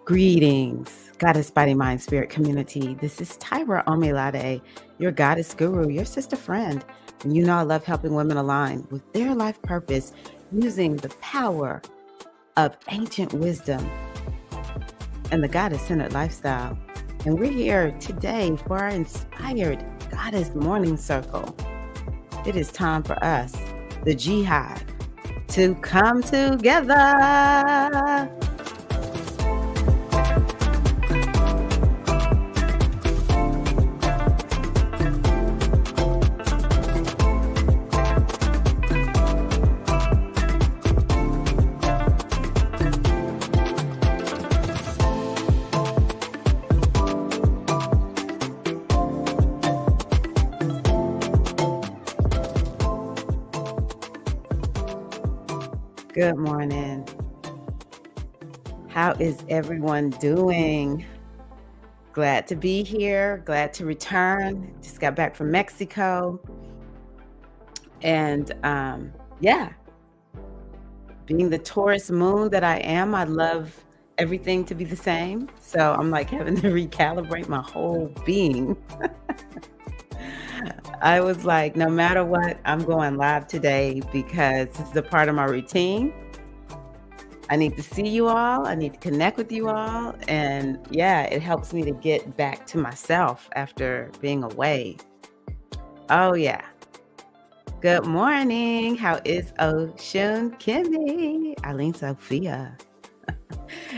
Greetings, Goddess Body Mind Spirit community. This is Tyra Omilade, your goddess guru, your sister friend. And you know I love helping women align with their life purpose using the power of ancient wisdom and the goddess-centered lifestyle. And we're here today for our inspired Goddess Morning Circle. It is time for us, the Jihad, to come together. Good morning. How is everyone doing? Glad to be here. Glad to return. Just got back from Mexico. And being the Taurus moon that I am, I love everything to be the same. So I'm like having to recalibrate my whole being. I was like, no matter what, I'm going live today because this is a part of my routine. I need to see you all. I need to connect with you all. And it helps me to get back to myself after being away. Oh, yeah. Good morning. How is Ocean Kimmy? Eileen Sophia.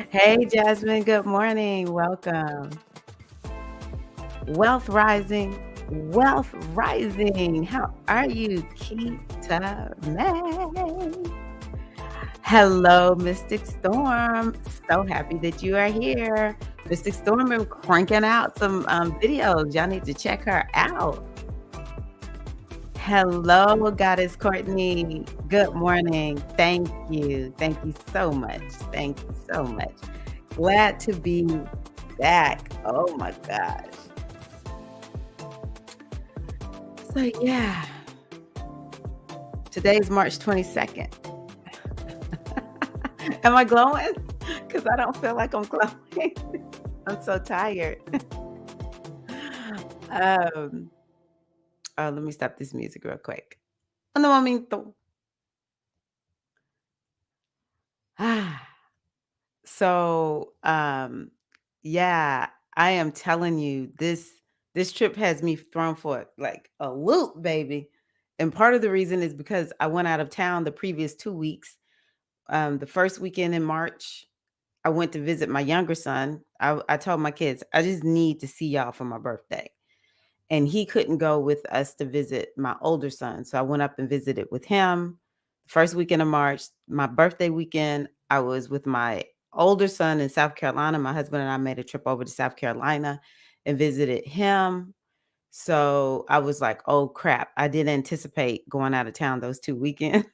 Hey, Jasmine. Good morning. Welcome. Wealth Rising. Wealth Rising. How are you, Keita May? Hello, Mystic Storm. So happy that you are here. Mystic Storm been cranking out some videos. Y'all need to check her out. Hello, Goddess Courtney. Good morning. Thank you. Thank you so much. Thank you so much. Glad to be back. Oh my gosh. So today's March 22nd. Am I glowing? Because I don't feel like I'm glowing. I'm so tired. Let me stop this music real quick. Un momento. So, I am telling you, this trip has me thrown for like a loop, baby. And part of the reason is because I went out of town the previous 2 weeks. The first weekend in March, I went to visit my younger son. I told my kids, I just need to see y'all for my birthday. And he couldn't go with us to visit my older son. So I went up and visited with him. First weekend of March, my birthday weekend, I was with my older son in South Carolina. My husband and I made a trip over to South Carolina and visited him. So I was like, oh crap, I didn't anticipate going out of town those 2 weekends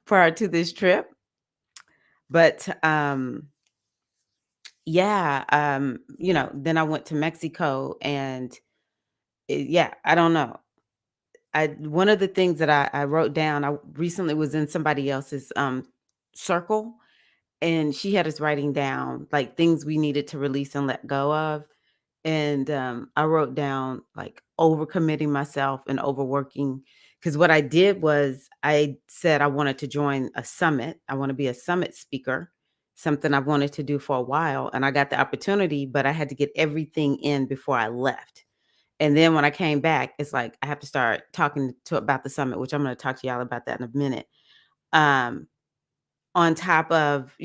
prior to this trip. But then I went to Mexico and I don't know. One of the things that I wrote down, I recently was in somebody else's circle, and she had us writing down like things we needed to release and let go of. And I wrote down like overcommitting myself and overworking. Because what I did was I said I wanted to join a summit. I want to be a summit speaker, something I've wanted to do for a while. And I got the opportunity, but I had to get everything in before I left. And then when I came back, it's like I have to start talking about the summit, which I'm going to talk to y'all about that in a minute. On top of,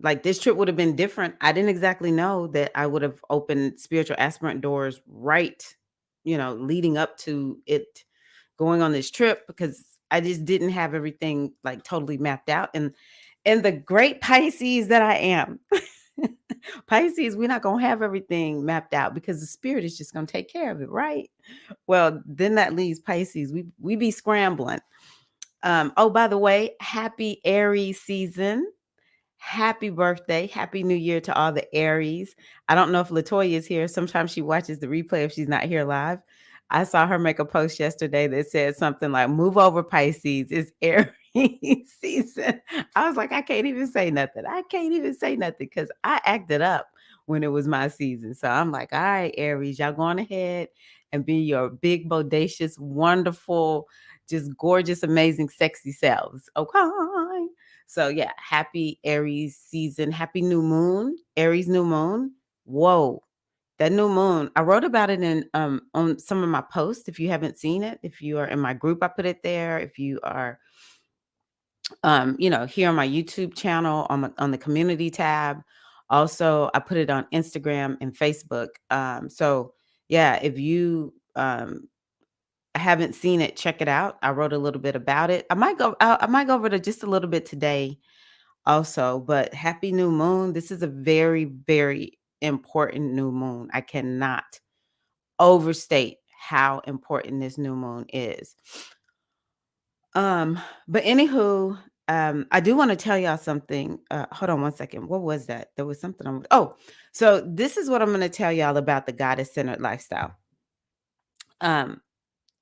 like this trip would have been different. I didn't exactly know that I would have opened spiritual aspirant doors right, leading up to it going on this trip, because I just didn't have everything like totally mapped out. And the great Pisces that I am, Pisces, we're not going to have everything mapped out because the spirit is just going to take care of it, right? Well, then that leaves Pisces. We be scrambling. By the way, happy Aries season. Happy birthday. Happy New Year to all the Aries. I don't know if Latoya is here. Sometimes she watches the replay if she's not here live. I saw her make a post yesterday that said something like, move over Pisces, it's Aries. season. I was like, I can't even say nothing. I can't even say nothing because I acted up when it was my season. So I'm like, all right, Aries, y'all go on ahead and be your big, bodacious, wonderful, just gorgeous, amazing, sexy selves. Okay. So yeah, happy Aries season. Happy new moon. Aries new moon. Whoa. That new moon, I wrote about it in on some of my posts. If you haven't seen it, if you are in my group, I put it there. If you are here on my YouTube channel on the community tab. Also, I put it on Instagram and Facebook. So yeah, if you haven't seen it, check it out. I wrote a little bit about it. I might go over to just a little bit today also, but happy new moon. This is a very, very important new moon. I cannot overstate how important this new moon is. But anywho, I do want to tell y'all something. Hold on one second. What was that? There was something so this is what I'm going to tell y'all about the goddess-centered lifestyle.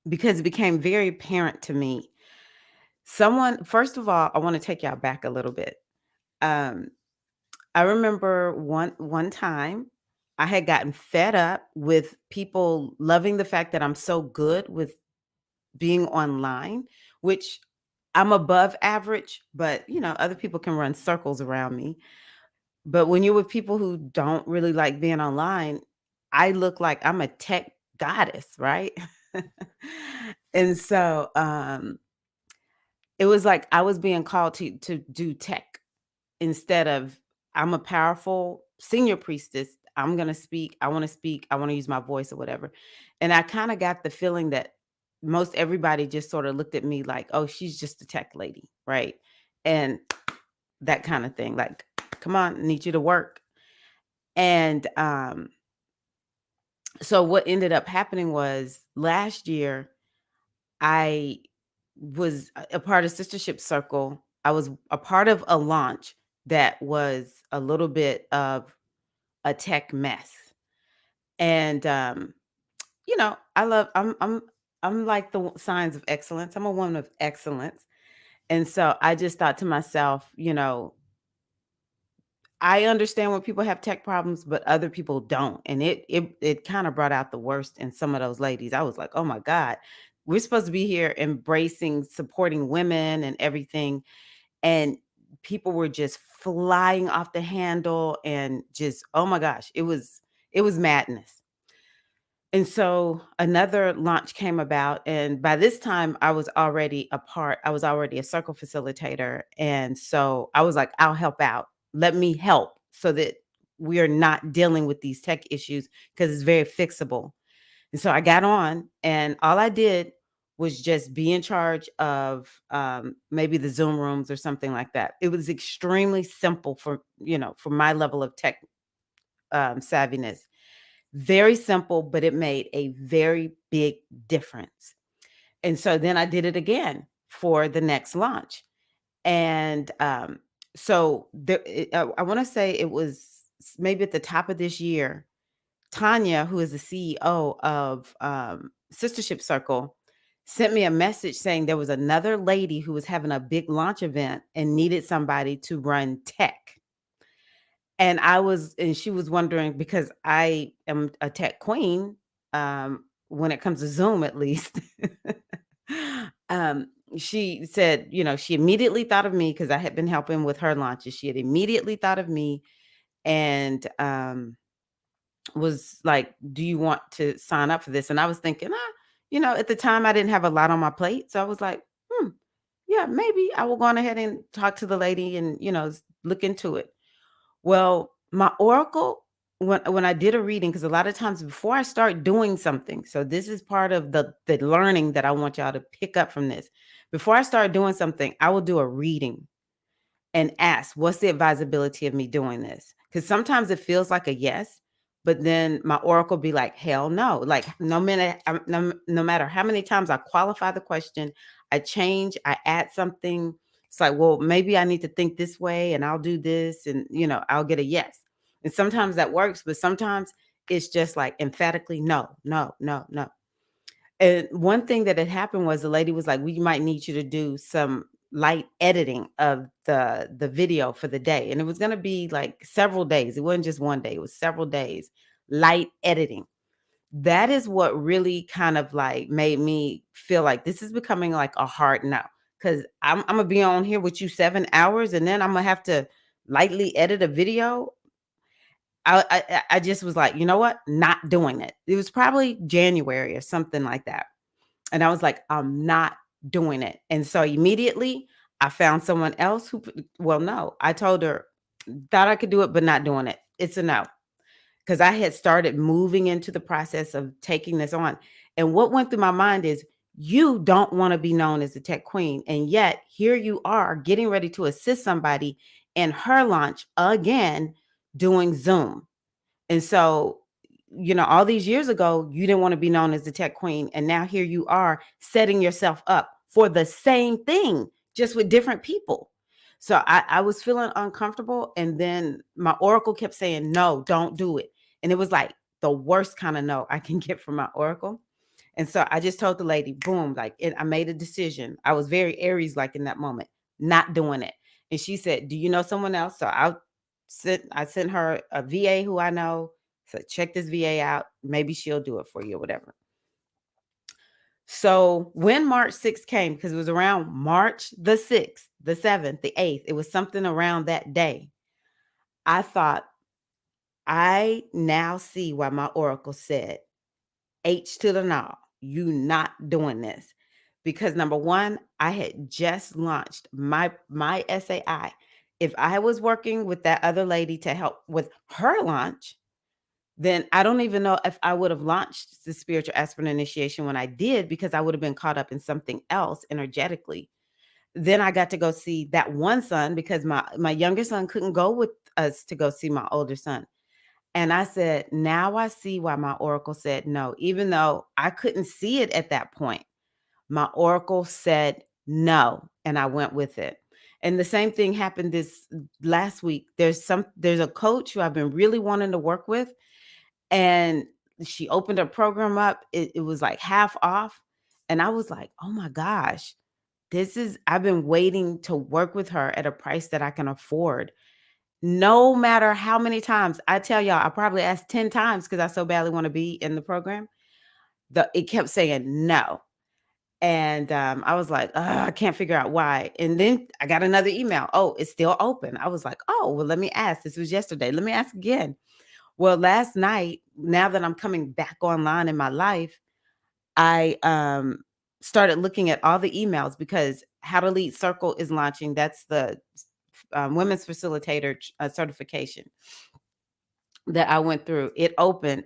Because it became very apparent to me. First of all, I want to take y'all back a little bit. I remember one time I had gotten fed up with people loving the fact that I'm so good with being online, which I'm above average, but other people can run circles around me. But when you're with people who don't really like being online, I look like I'm a tech goddess, right? And so it was like I was being called to do tech instead of I'm a powerful senior priestess. I'm going to speak. I want to speak. I want to use my voice or whatever. And I kind of got the feeling that most everybody just sort of looked at me like, oh, she's just a tech lady. Right. And that kind of thing. Like, come on, need you to work. And so what ended up happening was last year, I was a part of Sistership Circle. I was a part of a launch that was a little bit of a tech mess. And I'm like the signs of excellence. I'm a woman of excellence. And so I just thought to myself, I understand when people have tech problems, but other people don't. And it kind of brought out the worst in some of those ladies. I was like, oh my God, we're supposed to be here embracing, supporting women and everything. And people were just flying off the handle and just, oh my gosh, it was madness. And so another launch came about. And by this time, I was already a circle facilitator. And so I was like, I'll help out. Let me help so that we are not dealing with these tech issues because it's very fixable. And so I got on, and all I did was just be in charge of maybe the Zoom rooms or something like that. It was extremely simple for my level of tech savviness. Very simple, but it made a very big difference. And so then I did it again for the next launch. And I want to say it was maybe at the top of this year, Tanya, who is the CEO of Sistership Circle, sent me a message saying there was another lady who was having a big launch event and needed somebody to run tech. And she was wondering because I am a tech queen, when it comes to Zoom, at least. She said, she immediately thought of me because I had been helping with her launches. She had immediately thought of me and was like, do you want to sign up for this? And I was thinking, at the time I didn't have a lot on my plate. So I was like, yeah, maybe I will go on ahead and talk to the lady and, look into it. Well, my oracle, when I did a reading, because a lot of times before I start doing something, so this is part of the learning that I want y'all to pick up from this. Before I start doing something, I will do a reading and ask, what's the advisability of me doing this? Because sometimes it feels like a yes, but then my oracle be like, hell no. Like no matter how many times I qualify the question, I change, I add something. It's like, well, maybe I need to think this way and I'll do this and, I'll get a yes. And sometimes that works, but sometimes it's just like emphatically, no, no, no, no. And one thing that had happened was the lady was like, we might need you to do some light editing of the video for the day, and it was going to be like several days. It wasn't just one day, it was several days light editing. That is what really kind of like made me feel like this is becoming like a hard no, because I'm gonna be on here with you 7 hours and then I'm gonna have to lightly edit a video. I just was like, you know what, not doing it. It was probably January or something like that, and I was like, I'm not doing it. And so immediately I found someone else well, no, I told her, thought I could do it, but not doing it. It's a no. Because I had started moving into the process of taking this on. And what went through my mind is, you don't want to be known as the tech queen. And yet here you are getting ready to assist somebody in her launch again, doing Zoom. And so, all these years ago, you didn't want to be known as the tech queen. And now here you are setting yourself up for the same thing, just with different people. So I was feeling uncomfortable. And then my oracle kept saying, no, don't do it. And it was like the worst kind of no I can get from my oracle. And so I just told the lady, boom, like I made a decision. I was very Aries like in that moment, not doing it. And she said, do you know someone else? So I sent her a VA who I know. So check this VA out. Maybe she'll do it for you or whatever. So when March 6th came, because it was around March the 6th, the 7th, the 8th, it was something around that day. I thought, I now see why my oracle said, H to the no, you not doing this. Because number one, I had just launched my SAI. If I was working with that other lady to help with her launch, then I don't even know if I would have launched the spiritual aspirant initiation when I did, because I would have been caught up in something else energetically. Then I got to go see that one son, because my younger son couldn't go with us to go see my older son. And I said, now I see why my oracle said no, even though I couldn't see it at that point. My oracle said no, and I went with it. And the same thing happened this last week. There's a coach who I've been really wanting to work with, and she opened her program up. It was like half off. And I was like, oh my gosh, I've been waiting to work with her at a price that I can afford. No matter how many times I tell y'all, I probably asked 10 times because I so badly want to be in the program. It kept saying no. And I was like, "Ugh, I can't figure out why." And then I got another email. Oh, it's still open. I was like, oh, well, let me ask. This was yesterday. Let me ask again. Well, last night, now that I'm coming back online in my life, I started looking at all the emails, because How to Lead Circle is launching. That's the women's facilitator certification that I went through. It opened,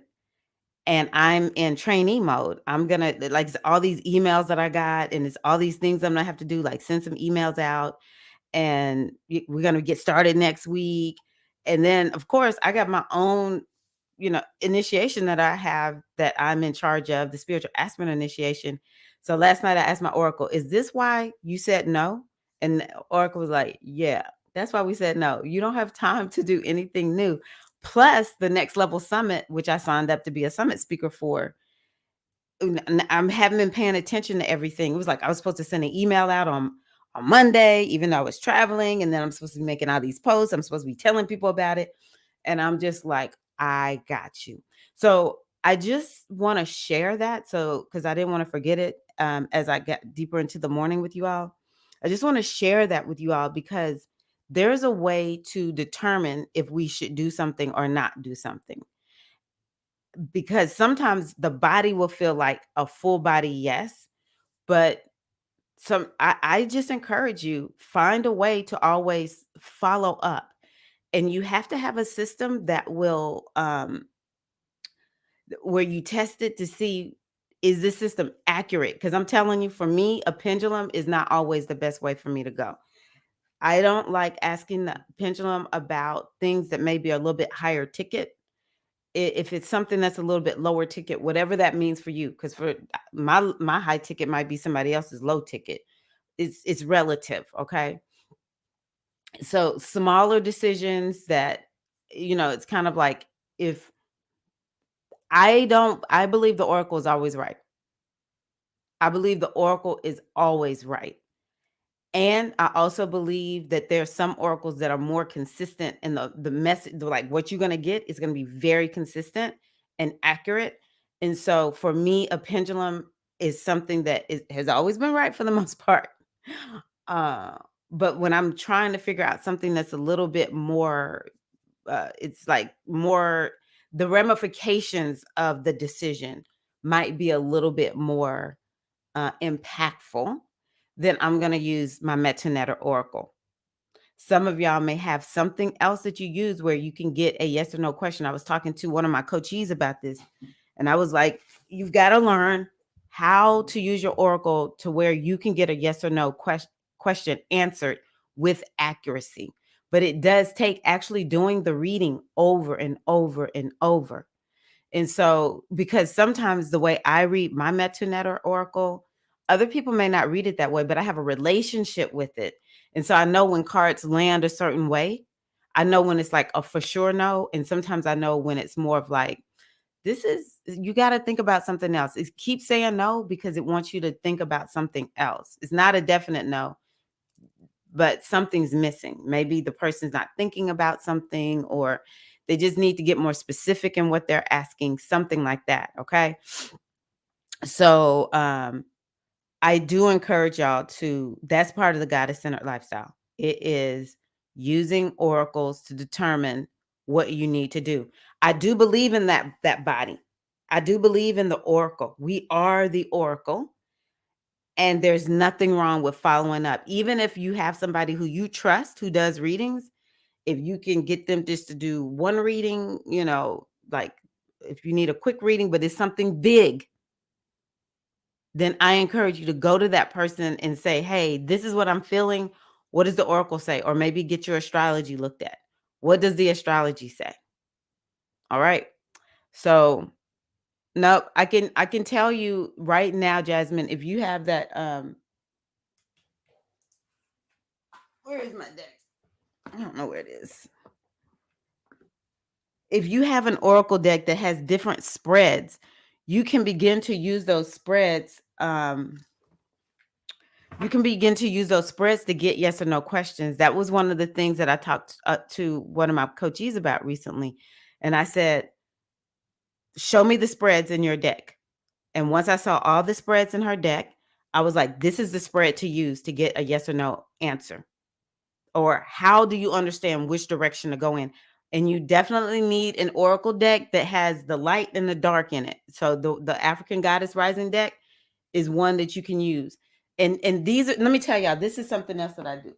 and I'm in trainee mode. I'm gonna like all these emails that I got, and it's all these things I'm gonna have to do, like send some emails out, and we're gonna get started next week. And then, of course, I got my own, initiation that I have that I'm in charge of, the spiritual aspirant initiation. So last night I asked my oracle, "Is this why you said no?" And the oracle was like, "Yeah, that's why we said no. You don't have time to do anything new." Plus the next level summit, which I signed up to be a summit speaker for, I haven't been paying attention to everything. It was like I was supposed to send an email out on Monday, even though I was traveling, and then I'm supposed to be making all these posts. I'm supposed to be telling people about it, and I'm just like, I got you. So I just want to share that, so because I didn't want to forget it, as I get deeper into the morning with you all. I just want to share that with you all, because there's a way to determine if we should do something or not do something, because sometimes the body will feel like a full body yes, but I just encourage you, find a way to always follow up. And you have to have a system that will where you test it to see, is this system accurate? Because I'm telling you, for me, a pendulum is not always the best way for me to go. I don't like asking the pendulum about things that may be a little bit higher ticket. If it's something that's a little bit lower ticket, whatever that means for you, because for my high ticket might be somebody else's low ticket. It's relative, okay? So smaller decisions that, it's kind of like, if I believe the oracle is always right. I believe the oracle is always right. And I also believe that there's some oracles that are more consistent, and the message, like what you're going to get is going to be very consistent and accurate. And so for me, a pendulum is something that has always been right for the most part. Uh, but when I'm trying to figure out something that's a little bit more, it's like more, the ramifications of the decision might be a little bit more impactful, then I'm going to use my Metanetter Oracle. Some of y'all may have something else that you use where you can get a yes or no question. I was talking to one of my coachees about this, and I was like, you've got to learn how to use your Oracle to where you can get a yes or no question answered with accuracy. But it does take actually doing the reading over and over and over. And so, because sometimes the way I read my Metunet Oracle, other people may not read it that way, but I have a relationship with it. And so I know when cards land a certain way. I know when it's like a for sure no. And sometimes I know when it's more of like, this is, you got to think about something else. It keeps saying no because it wants you to think about something else. It's not a definite no, but something's missing. Maybe the person's not thinking about something, or they just need to get more specific in what they're asking, something like that. Okay. So I do encourage y'all to, that's part of the goddess centered lifestyle. It is using oracles to determine what you need to do. I do believe in that body. I do believe in the oracle. We are the oracle. And there's nothing wrong with following up. Even if you have somebody who you trust who does readings, if you can get them just to do one reading, like if you need a quick reading, but it's something big, then I encourage you to go to that person and say, hey, this is what I'm feeling. What does the oracle say? Or maybe get your astrology looked at. What does the astrology say? All right. So no, I can tell you right now, Jasmine, if you have that, where is my deck? I don't know where it is. If you have an oracle deck that has different spreads, you can begin to use those spreads. You can begin to use those spreads to get yes or no questions. That was one of the things that I talked to one of my coaches about recently. And I said, show me the spreads in your deck. And once I saw all the spreads in her deck, I was like, this is the spread to use to get a yes or no answer. Or how do you understand which direction to go in? And you definitely need an oracle deck that has the light and the dark in it. So the African Goddess Rising deck is one that you can use. And these are, let me tell y'all, this is something else that I do.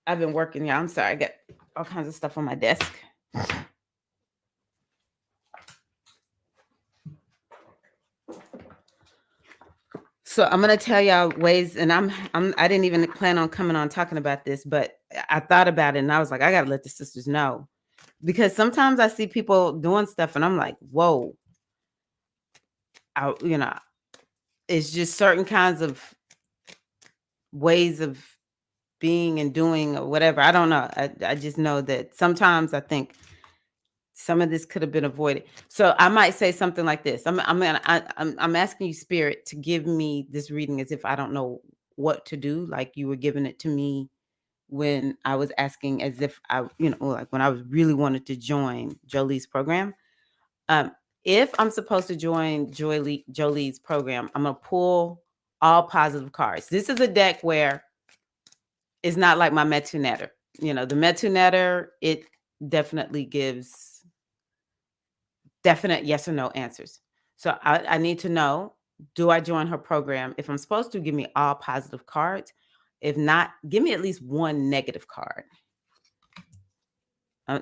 I've been working, y'all. I'm sorry, I got all kinds of stuff on my desk. So I'm gonna tell y'all ways, and I didn't even plan on coming on talking about this, but I thought about it and I was like, I gotta let the sisters know. Because sometimes I see people doing stuff and I'm like, whoa. It's just certain kinds of ways of being and doing or whatever. I don't know. I just know that sometimes I think some of this could have been avoided. So I might say something like this. I'm asking you, Spirit, to give me this reading as if I don't know what to do, like you were giving it to me when I was asking as if I, like when I was really wanted to join Jolie's program. If I'm supposed to join Jolie's program, I'm gonna pull all positive cards. This is a deck where it's not like my Metunetter. The Metunetter, it definitely gives definite yes or no answers. So I need to know, do I join her program? If I'm supposed to, give me all positive cards. If not, give me at least one negative card.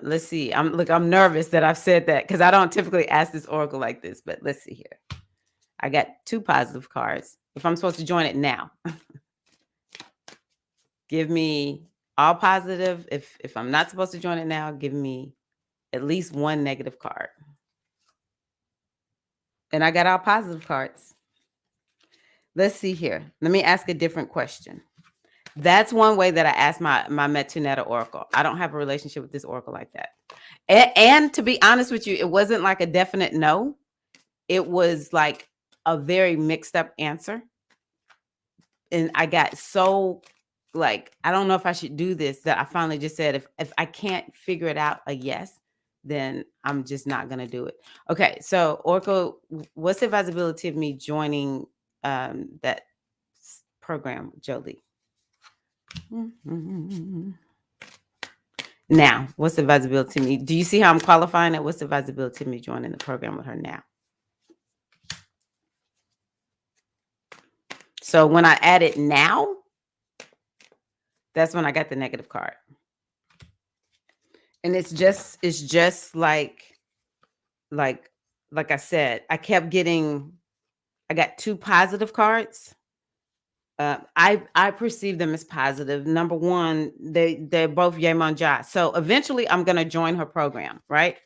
Let's see. I'm nervous that I've said that because I don't typically ask this oracle like this, but let's see here. I got 2 positive cards. If I'm supposed to join it now, give me all positive. If I'm not supposed to join it now, give me at least one negative card. And I got all positive cards. Let's see here. Let me ask a different question. That's one way that I asked my Metunetta oracle. I don't have a relationship with this oracle like that. And to be honest with you, it wasn't like a definite no. It was like a very mixed up answer. and I got so like, I don't know if I should do this, that I finally just said, if I can't figure it out a yes, then I'm just not gonna do it. Okay, so Oracle, what's the advisability of me joining that program, Jolie? Mhm. Now, what's the advisability of me? Do you see how I'm qualifying it? What's the advisability of me joining the program with her now? So when I add it now, that's when I got the negative card. And it's just like like I said, I got two positive cards. I perceive them as positive. Number one, they're both Yemonja. So eventually I'm gonna join her program, right?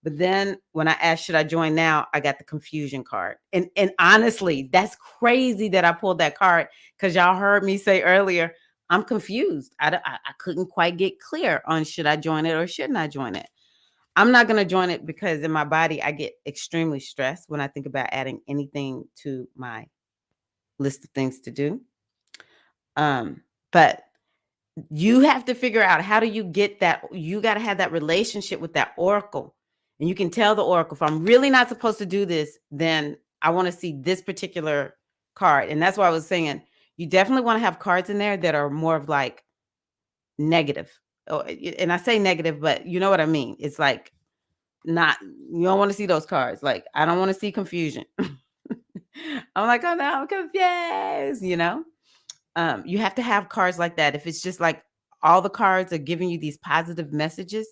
But then when I asked, should I join now, I got the confusion card. And honestly, that's crazy that I pulled that card, because y'all heard me say earlier, I'm confused. I couldn't quite get clear on should I join it or shouldn't I join it. I'm not going to join it because in my body, I get extremely stressed when I think about adding anything to my list of things to do. But you have to figure out, how do you get that? You got to have that relationship with that oracle. And you can tell the oracle, if I'm really not supposed to do this, then I want to see this particular card. And that's why I was saying, you definitely want to have cards in there that are more of like negative. Oh, and I say negative, but you know what I mean? It's like, not, you don't want to see those cards. Like, I don't want to see confusion. I'm like, oh no, I'm confused, you have to have cards like that. If it's just like all the cards are giving you these positive messages,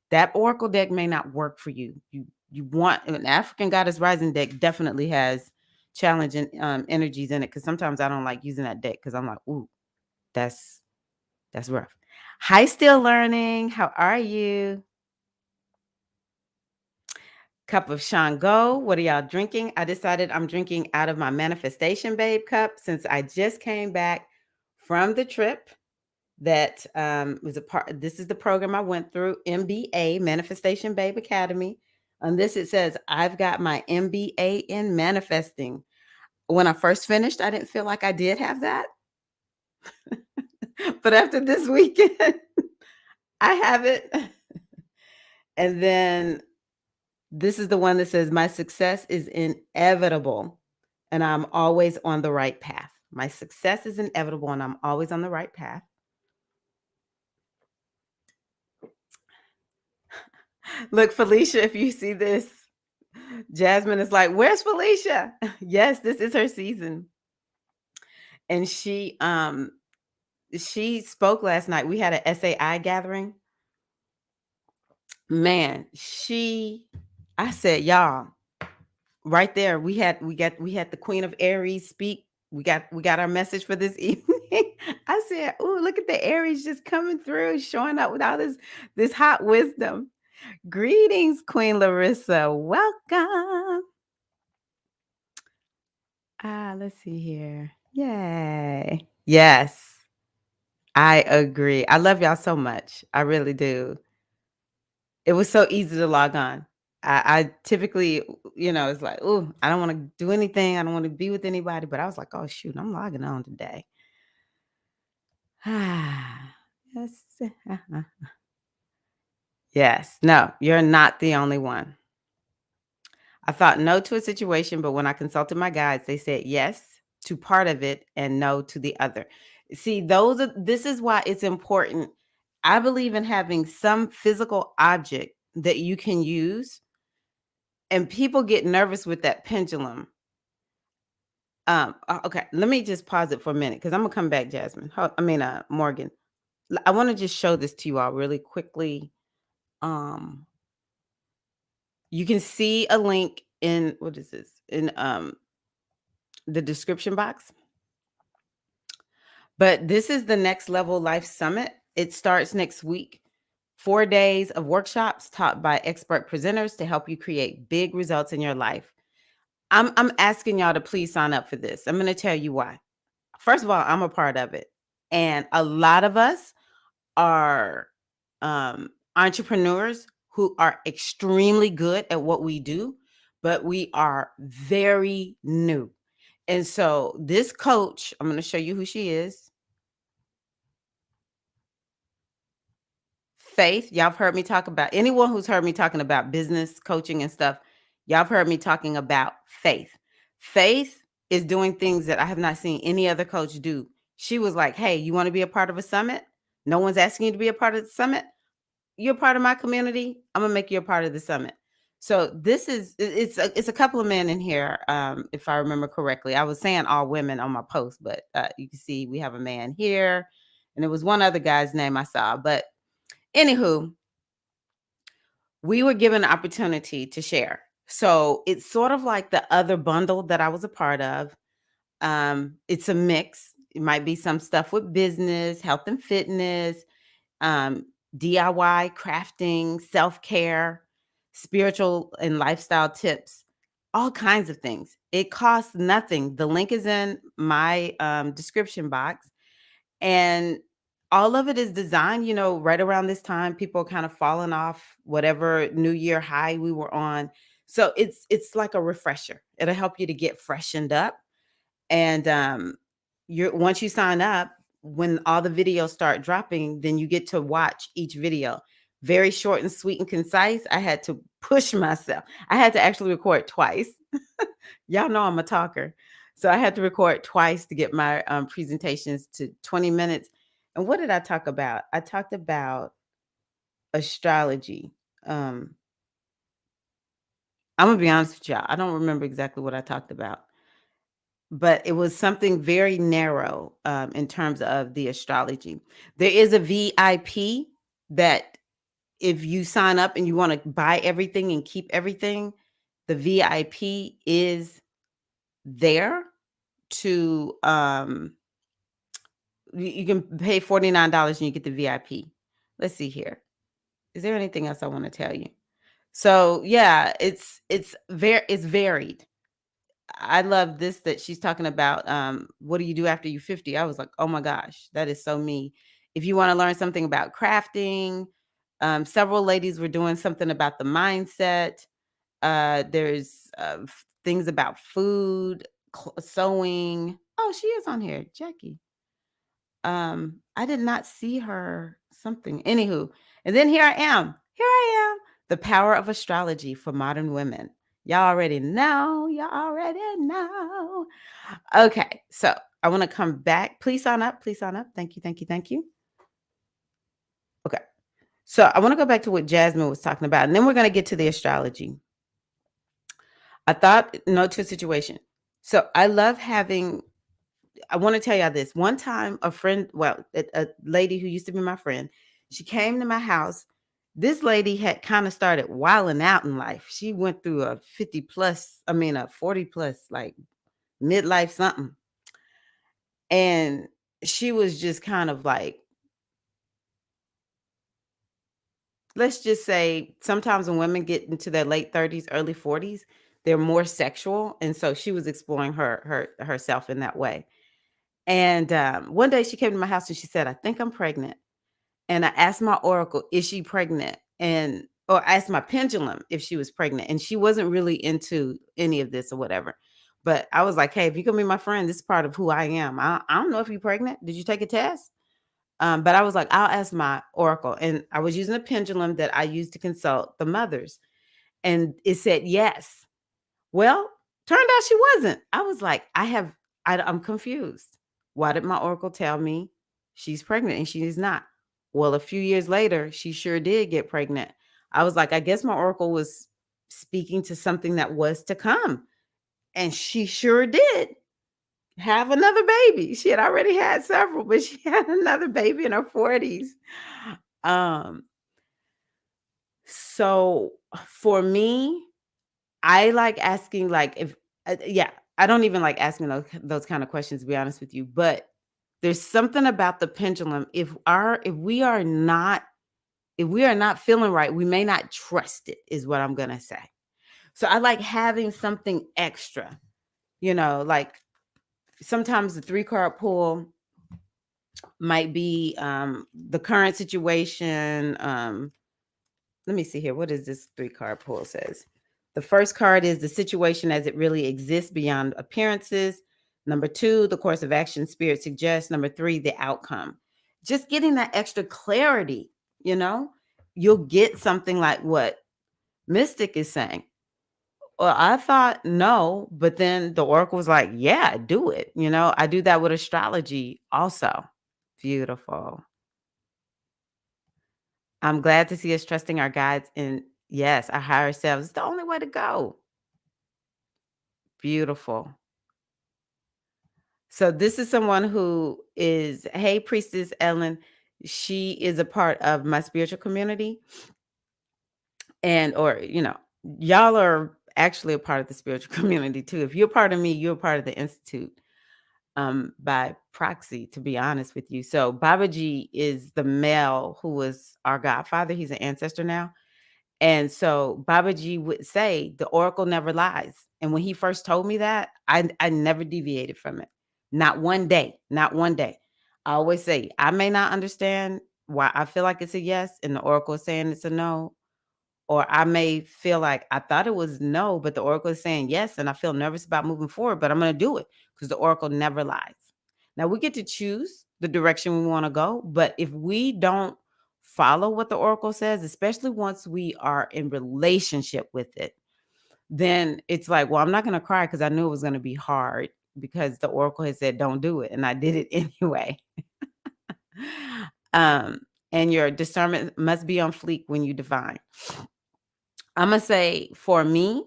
that oracle deck may not work for you. You want an African Goddess Rising deck, definitely has challenging energies in it, because sometimes I don't like using that deck because I'm like, ooh, that's rough. Hi, Still Learning. How are you? Cup of Shango. What are y'all drinking? I decided I'm drinking out of my Manifestation Babe cup, since I just came back from the trip that was a part. This is the program I went through, MBA, Manifestation Babe Academy. On this, it says, I've got my MBA in manifesting. When I first finished, I didn't feel like I did have that. But after this weekend, I have it. And then this is the one that says, my success is inevitable and I'm always on the right path. My success is inevitable and I'm always on the right path. Look, Felicia, if you see this, Jasmine is like, where's Felicia? Yes, this is her season. And she spoke last night. We had an SAI gathering. Man, I said, y'all, right there, we had the Queen of Aries speak. We got our message for this evening. I said, "Ooh, look at the Aries just coming through, showing up with all this hot wisdom." Greetings, Queen Larissa. Welcome. Let's see here. Yay. Yes, I agree. I love y'all so much. I really do. It was so easy to log on. I typically, it's like, oh, I don't want to do anything. I don't want to be with anybody. But I was like, oh, shoot, I'm logging on today. Yes. Yes. No, you're not the only one. I thought no to a situation, but when I consulted my guides, they said yes to part of it and no to the other. See, this is why it's important. I believe in having some physical object that you can use, and people get nervous with that pendulum. Okay, let me just pause it for a minute because I'm gonna come back, Jasmine. Morgan. I want to just show this to you all really quickly. You can see a link in, what is this? In the description box. But this is the Next Level Life Summit. It starts next week. 4 days of workshops taught by expert presenters to help you create big results in your life. I'm asking y'all to please sign up for this. I'm going to tell you why. First of all, I'm a part of it. And a lot of us are entrepreneurs who are extremely good at what we do, but we are very new. And so this coach, I'm going to show you who she is. Faith, y'all have heard me talk about, anyone who's heard me talking about business coaching and stuff, y'all have heard me talking about Faith. Faith is doing things that I have not seen any other coach do. She was like, hey, you want to be a part of a summit? No one's asking you to be a part of the summit. You're part of my community. I'm gonna make you a part of the summit. So this is it's a couple of men in here, if I remember correctly. I was saying all women on my post, but you can see we have a man here, and there was one other guy's name I saw. But anywho, we were given an opportunity to share. So it's sort of like the other bundle that I was a part of. It's a mix. It might be some stuff with business, health and fitness, um, DIY, crafting, self-care, spiritual and lifestyle tips, all kinds of things. It costs nothing. The link is in my description box. And all of it is designed, right around this time, people are kind of falling off whatever new year high we were on. So it's like a refresher. It'll help you to get freshened up. And you're once you sign up, when all the videos start dropping, then you get to watch each video. Very short and sweet and concise. I had to push myself. I had to actually record twice. Y'all know I'm a talker. So I had to record twice to get my presentations to 20 minutes. And what did I talk about? I talked about astrology. I'm gonna be honest with y'all. I don't remember exactly what I talked about, but it was something very narrow in terms of the astrology. There is a VIP that if you sign up and you want to buy everything and keep everything, the VIP is there to you can pay $49 and you get the VIP. Let's see here. Is there anything else I want to tell you? So yeah, it's varied. I love this that she's talking about. What do you do after you 50? I was like, oh my gosh, that is so me. If you want to learn something about crafting, several ladies were doing something about the mindset. There's things about food, sewing. Oh, she is on here, Jackie. I did not see her something. Anywho, and then here I am. Here I am. The power of astrology for modern women. Y'all already know. Y'all already know. Okay, so I want to come back. Please sign up. Please sign up. Thank you. Thank you. Thank you. Okay. So I want to go back to what Jasmine was talking about, and then we're going to get to the astrology. I thought, no, to a situation. So I love having I want to tell y'all this. One time, a friend, well, a lady who used to be my friend, she came to my house. This lady had kind of started wilding out in life. She went through a 50 plus, a 40 plus, like midlife something. And she was just kind of like, let's just say sometimes when women get into their late 30s, early 40s, they're more sexual. And so she was exploring herself in that way. And one day she came to my house and she said, I think I'm pregnant. And I asked my oracle, is she pregnant? Or I asked my pendulum if she was pregnant. And she wasn't really into any of this or whatever. But I was like, hey, if you can be my friend, this is part of who I am. I don't know if you're pregnant. Did you take a test? But I was like, I'll ask my oracle. And I was using a pendulum that I used to consult the mothers. And it said yes. Well, turned out she wasn't. I was like, I'm confused. Why did my oracle tell me she's pregnant and she is not? Well, a few years later, she sure did get pregnant. I was like, I guess my oracle was speaking to something that was to come. And she sure did have another baby. She had already had several, but she had another baby in her 40s. Um, so for me, I like asking, like, if yeah, I don't even like asking those kind of questions, to be honest with you. But there's something about the pendulum. If we are not feeling right, we may not trust it, is what I'm gonna say. So I like having something extra, like sometimes the 3-card pull might be the current situation. Let me see here. What is this 3-card pull says? The first card is the situation as it really exists beyond appearances. Number 2, the course of action spirit suggests. Number 3, the outcome. Just getting that extra clarity, you know, you'll get something like what Mystic is saying. Well, I thought no, but then the oracle was like, yeah, do it. You know, I do that with astrology also. Beautiful. I'm glad to see us trusting our guides and yes, our higher selves. It's the only way to go. Beautiful. So this is someone who is, hey, Priestess Ellen. She is a part of my spiritual community. And, or, y'all are actually a part of the spiritual community too. If you're part of me, you're a part of the Institute by proxy, to be honest with you. So Babaji is the male who was our godfather. He's an ancestor now. And so Babaji would say, the oracle never lies. And when he first told me that, I never deviated from it. Not one day, not one day. I always say, I may not understand why I feel like it's a yes, and the oracle is saying it's a no. Or I may feel like I thought it was no, but the oracle is saying yes, and I feel nervous about moving forward, but I'm going to do it because the oracle never lies. Now we get to choose the direction we want to go, but if we don't follow what the oracle says, especially once we are in relationship with it, then it's like, well, I'm not going to cry because I knew it was going to be hard because the oracle had said don't do it, and I did it anyway. um, and your discernment must be on fleek when you divine. I'm gonna say for me,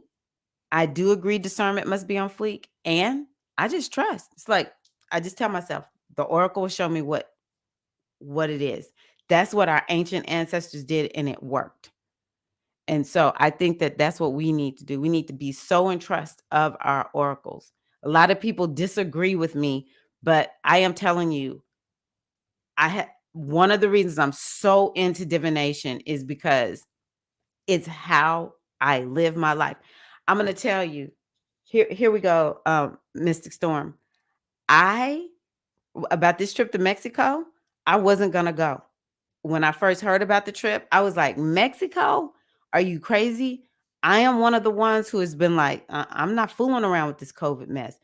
I do agree discernment must be on fleek, and I just trust. It's like I just tell myself the oracle will show me what it is. That's what our ancient ancestors did, and it worked. And so I think that that's what we need to do. We need to be so in trust of our oracles. A lot of people disagree with me, but I am telling you, I had one of the reasons I'm so into divination is because it's how I live my life. I'm gonna tell you, here we go, Mystic Storm. I About this trip to Mexico, I wasn't gonna go. When I first heard about the trip, I was like, "Mexico? Are you crazy?" I am one of the ones who has been like, I'm not fooling around with this COVID mess.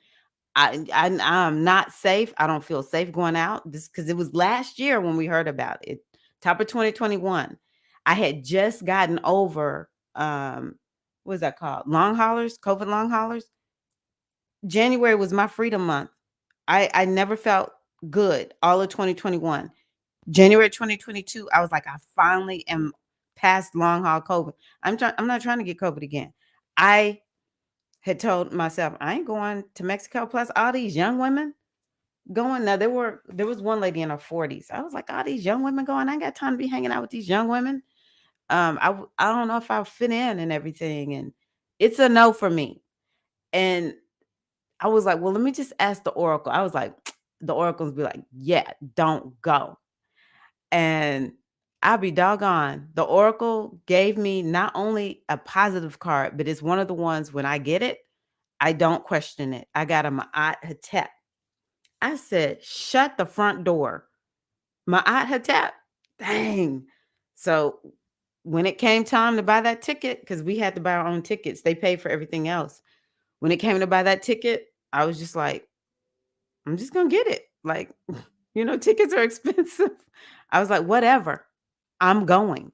I'm not safe. I don't feel safe going out. This because it was last year when we heard about it, top of 2021. I had just gotten over what is that called? Long haulers, COVID long haulers. January was my freedom month. I never felt good all of 2021. January 2022, I was like, I finally am past long haul COVID. I'm not trying to get COVID again. I had told myself I ain't going to Mexico. Plus, all these young women going now. There was one lady in her 40s. I was like, all these young women going. I ain't got time to be hanging out with these young women. I don't know if I'll fit in and everything. And it's a no for me. And I was like, well, let me just ask the oracle. I was like, the oracles be like, yeah, don't go. And I'll be doggone. The oracle gave me not only a positive card, but it's one of the ones when I get it, I don't question it. I got a Ma'at Hatep. I said, shut the front door. Ma'at Hatep. Dang. So when it came time to buy that ticket, because we had to buy our own tickets, they paid for everything else. When it came to buy that ticket, I was just like, I'm just gonna get it. Like, tickets are expensive. I was like, whatever. I'm going.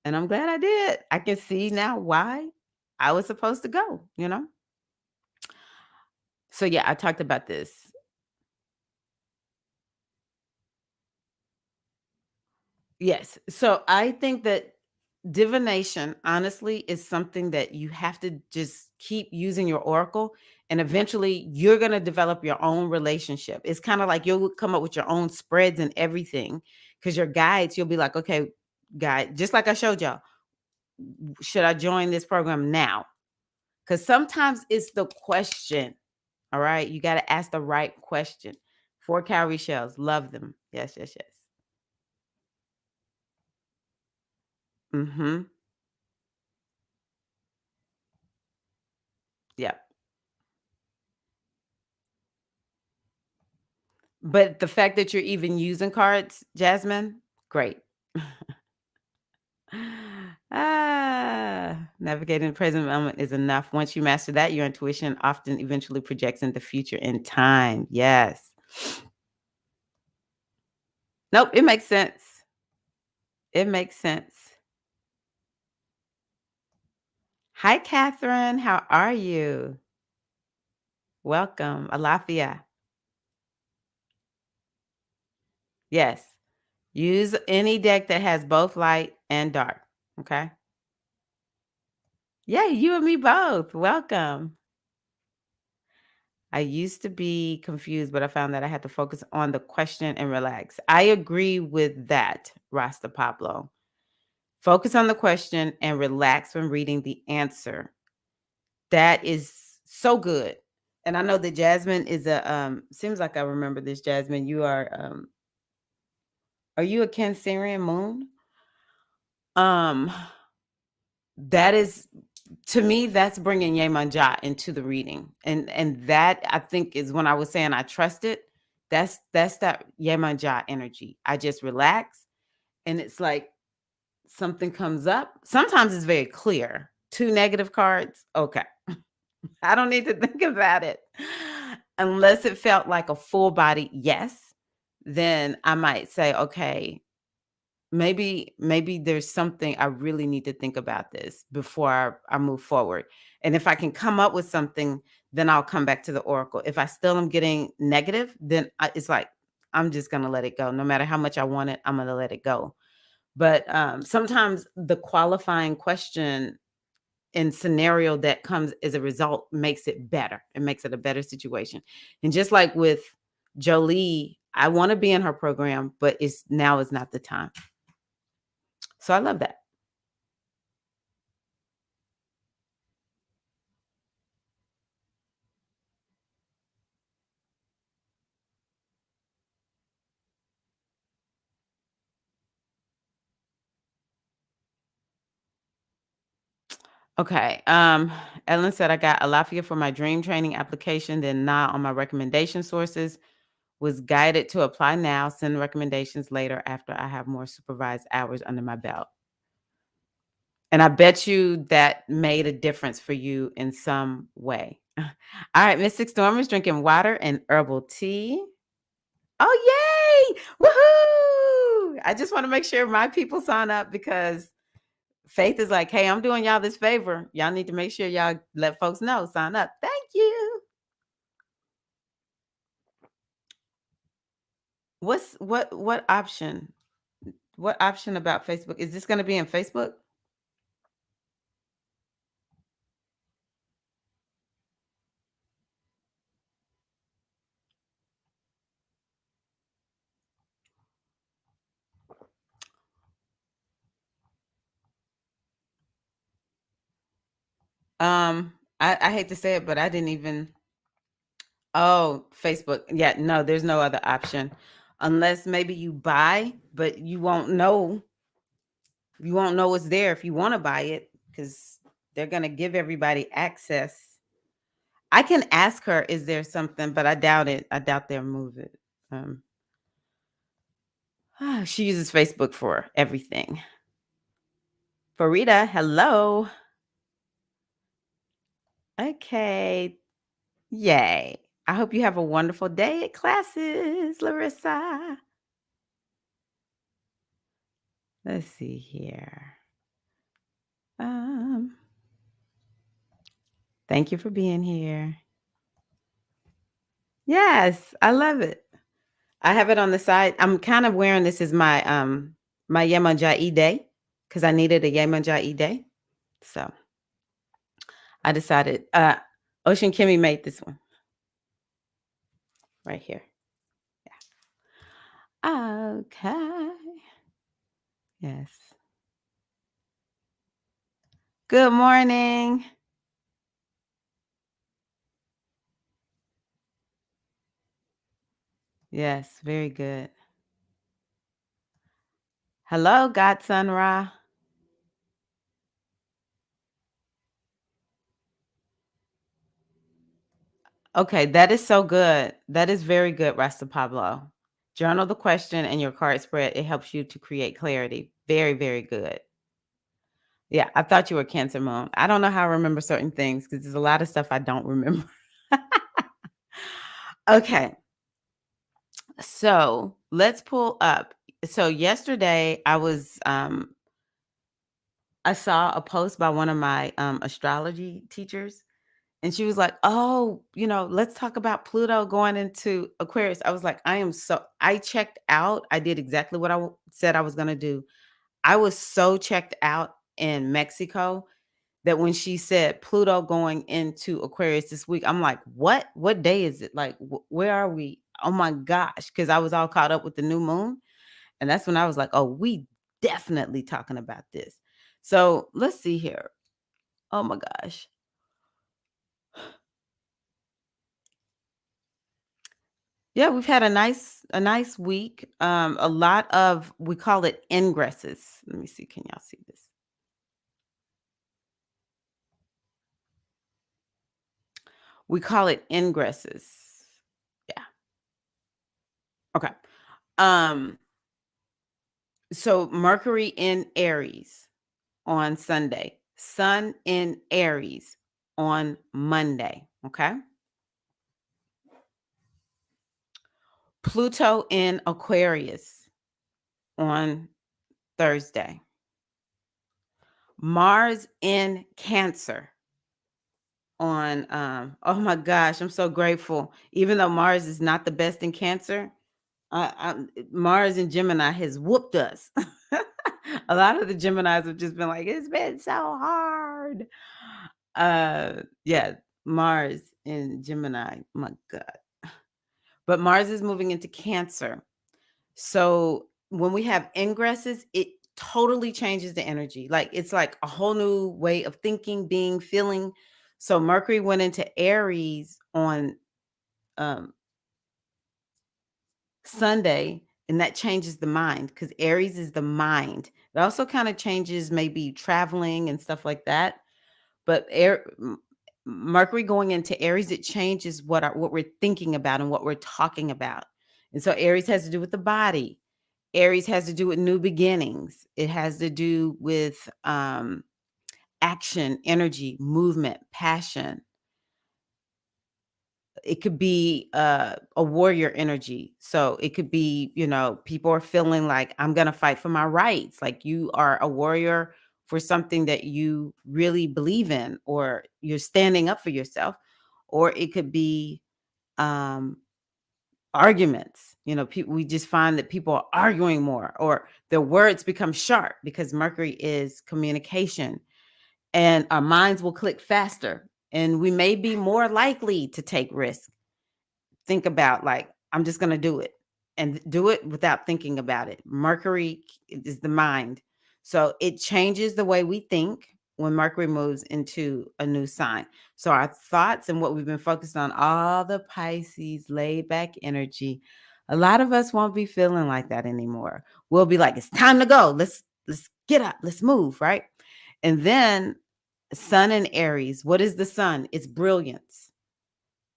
And I'm glad I did. I can see now why I was supposed to go. So yeah, I talked about this. Yes. So I think that divination, honestly, is something that you have to just keep using your oracle, and eventually you're going to develop your own relationship. It's kind of like you'll come up with your own spreads and everything because your guides, you'll be like, okay, guide, just like I showed y'all, should I join this program now? Because sometimes it's the question. All right. You got to ask the right question. 4 calorie shells, love them. Yes, yes, yes. Mm-hmm. Yep. But the fact that you're even using cards, Jasmine, great. Ah, Navigating the present moment is enough. Once you master that, your intuition often eventually projects into future in time. Yes. Nope, it makes sense. It makes sense. Hi, Catherine. How are you? Welcome. Alafia. Yes. Use any deck that has both light and dark. Okay. Yeah, you and me both. Welcome. I used to be confused, but I found that I had to focus on the question and relax. I agree with that, Rasta Pablo. Focus on the question and relax when reading the answer. That is so good. And I know that Jasmine is a seems like I remember this, Jasmine. Are you a Cancerian moon? Um that is, to me, that's bringing Yemanjá into the reading. And that, I think, is when I was saying I trust it. That's that Yemanjá energy. I just relax, and it's like something comes up. Sometimes it's very clear. Two negative cards. Okay. I don't need to think about it. Unless it felt like a full body yes, then I might say, okay, maybe there's something I really need to think about this before I move forward. And if I can come up with something, then I'll come back to the oracle. If I still am getting negative, then it's like I'm just gonna let it go. No matter how much I want it, I'm gonna let it go. But sometimes the qualifying question and scenario that comes as a result makes it better. It makes it a better situation. And just like with Jolie, I want to be in her program, but now is not the time. So I love that. Okay. Ellen said I got Alafia for my dream training application, then nah on my recommendation sources. Was guided to apply now, send recommendations later after I have more supervised hours under my belt. And I bet you that made a difference for you in some way. All right, Mystic Storm is drinking water and herbal tea. Oh, yay! Woohoo! I just want to make sure my people sign up because Faith is like, hey, I'm doing y'all this favor. Y'all need to make sure y'all let folks know. Sign up. Thank you. What option? What option about Facebook? Is this going to be in Facebook? I hate to say it, but I didn't even. Oh, Facebook. Yeah, no, there's no other option. Unless maybe you buy, but you won't know. You won't know it's there if you want to buy it because they're going to give everybody access. I can ask her, is there something, but I doubt it. I doubt they'll move it. Um, she uses Facebook for everything. Farida, hello. Okay. Yay. I hope you have a wonderful day at classes, Larissa. Let's see here. Um, Thank you for being here. Yes, I love it. I have it on the side. I'm kind of wearing this as my Yemanjai day because I needed a Yemanjai day. So I decided Ocean Kimmy made this one right here. Yeah. Okay. Yes. Good morning. Yes, very good. Hello, Godson Ra. Okay, that is so good. That is very good, Rasta Pablo. Journal the question and your card spread. It helps you to create clarity. Very, very good. Yeah, I thought you were Cancer moon. I don't know how I remember certain things because there's a lot of stuff I don't remember. Okay, so let's pull up. So yesterday I saw a post by one of my astrology teachers, and she was like, "Oh, let's talk about Pluto going into Aquarius." I was like, I checked out. I did exactly what said I was going to do. I was so checked out in Mexico that when she said Pluto going into Aquarius this week, I'm like, "What? What day is it? Like, where are we?" Oh my gosh, because I was all caught up with the new moon, and that's when I was like, "Oh, we definitely talking about this." So let's see here. Oh my gosh. Yeah, we've had a nice week. A lot of, we call it ingresses. Let me see. Can y'all see this? We call it ingresses. Yeah. Okay. Um, so Mercury in Aries on Sunday, Sun in Aries on Monday. Okay. Pluto in Aquarius on Thursday. Mars in Cancer on oh my gosh, I'm so grateful. Even though Mars is not the best in Cancer, Mars in Gemini has whooped us. A lot of the Geminis have just been like, it's been so hard. Yeah, Mars in Gemini. My God. But Mars is moving into Cancer. So when we have ingresses, it totally changes the energy. Like it's like a whole new way of thinking, being, feeling. So Mercury went into Aries on um, Sunday, and that changes the mind because Aries is the mind. It also kind of changes maybe traveling and stuff like that. But Mercury going into Aries, it changes what we're thinking about and what we're talking about. And so Aries has to do with the body. Aries has to do with new beginnings. It has to do with action, energy, movement, passion. It could be a warrior energy. So it could be, people are feeling like, I'm going to fight for my rights. Like you are a warrior for something that you really believe in, or you're standing up for yourself. Or it could be um, arguments. We just find that people are arguing more, or their words become sharp because Mercury is communication, and our minds will click faster, and we may be more likely to take risks. Think about, like, I'm just going to do it, and do it without thinking about it. Mercury is the mind. So it changes the way we think when Mercury moves into a new sign. So our thoughts and what we've been focused on, all the Pisces laid back energy, a lot of us won't be feeling like that anymore. We'll be like, it's time to go. Let's get up. Let's move, right? And then Sun and Aries. What is the sun? It's brilliance,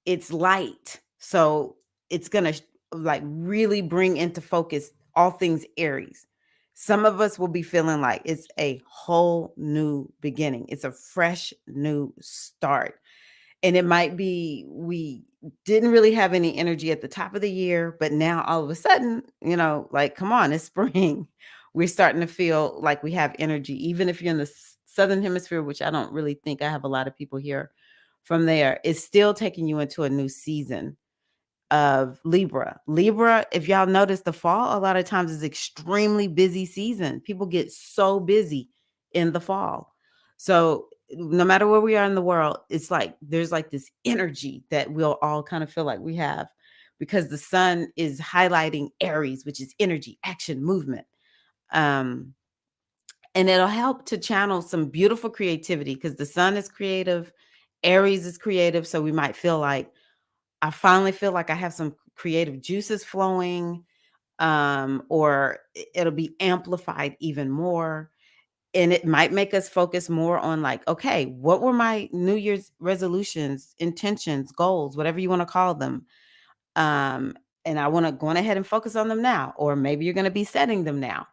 it's light. So it's going to like really bring into focus all things Aries. Some of us will be feeling like it's a whole new beginning. It's a fresh new start. And it might be we didn't really have any energy at the top of the year, but now all of a sudden, like, come on, it's spring. We're starting to feel like we have energy, even if you're in the southern hemisphere, which I don't really think I have a lot of people here from there. It's still taking you into a new season of Libra. Libra, if y'all notice, the fall a lot of times is extremely busy season. People get so busy in the fall. So no matter where we are in the world, it's like there's like this energy that we'll all kind of feel like we have, because the sun is highlighting Aries, which is energy, action, movement. Um, and it'll help to channel some beautiful creativity because the sun is creative, Aries is creative. So we might feel like, I finally feel like I have some creative juices flowing, or it'll be amplified even more. And it might make us focus more on, like, okay, what were my New Year's resolutions, intentions, goals, whatever you want to call them. Um, and I want to go on ahead and focus on them now, or maybe you're going to be setting them now.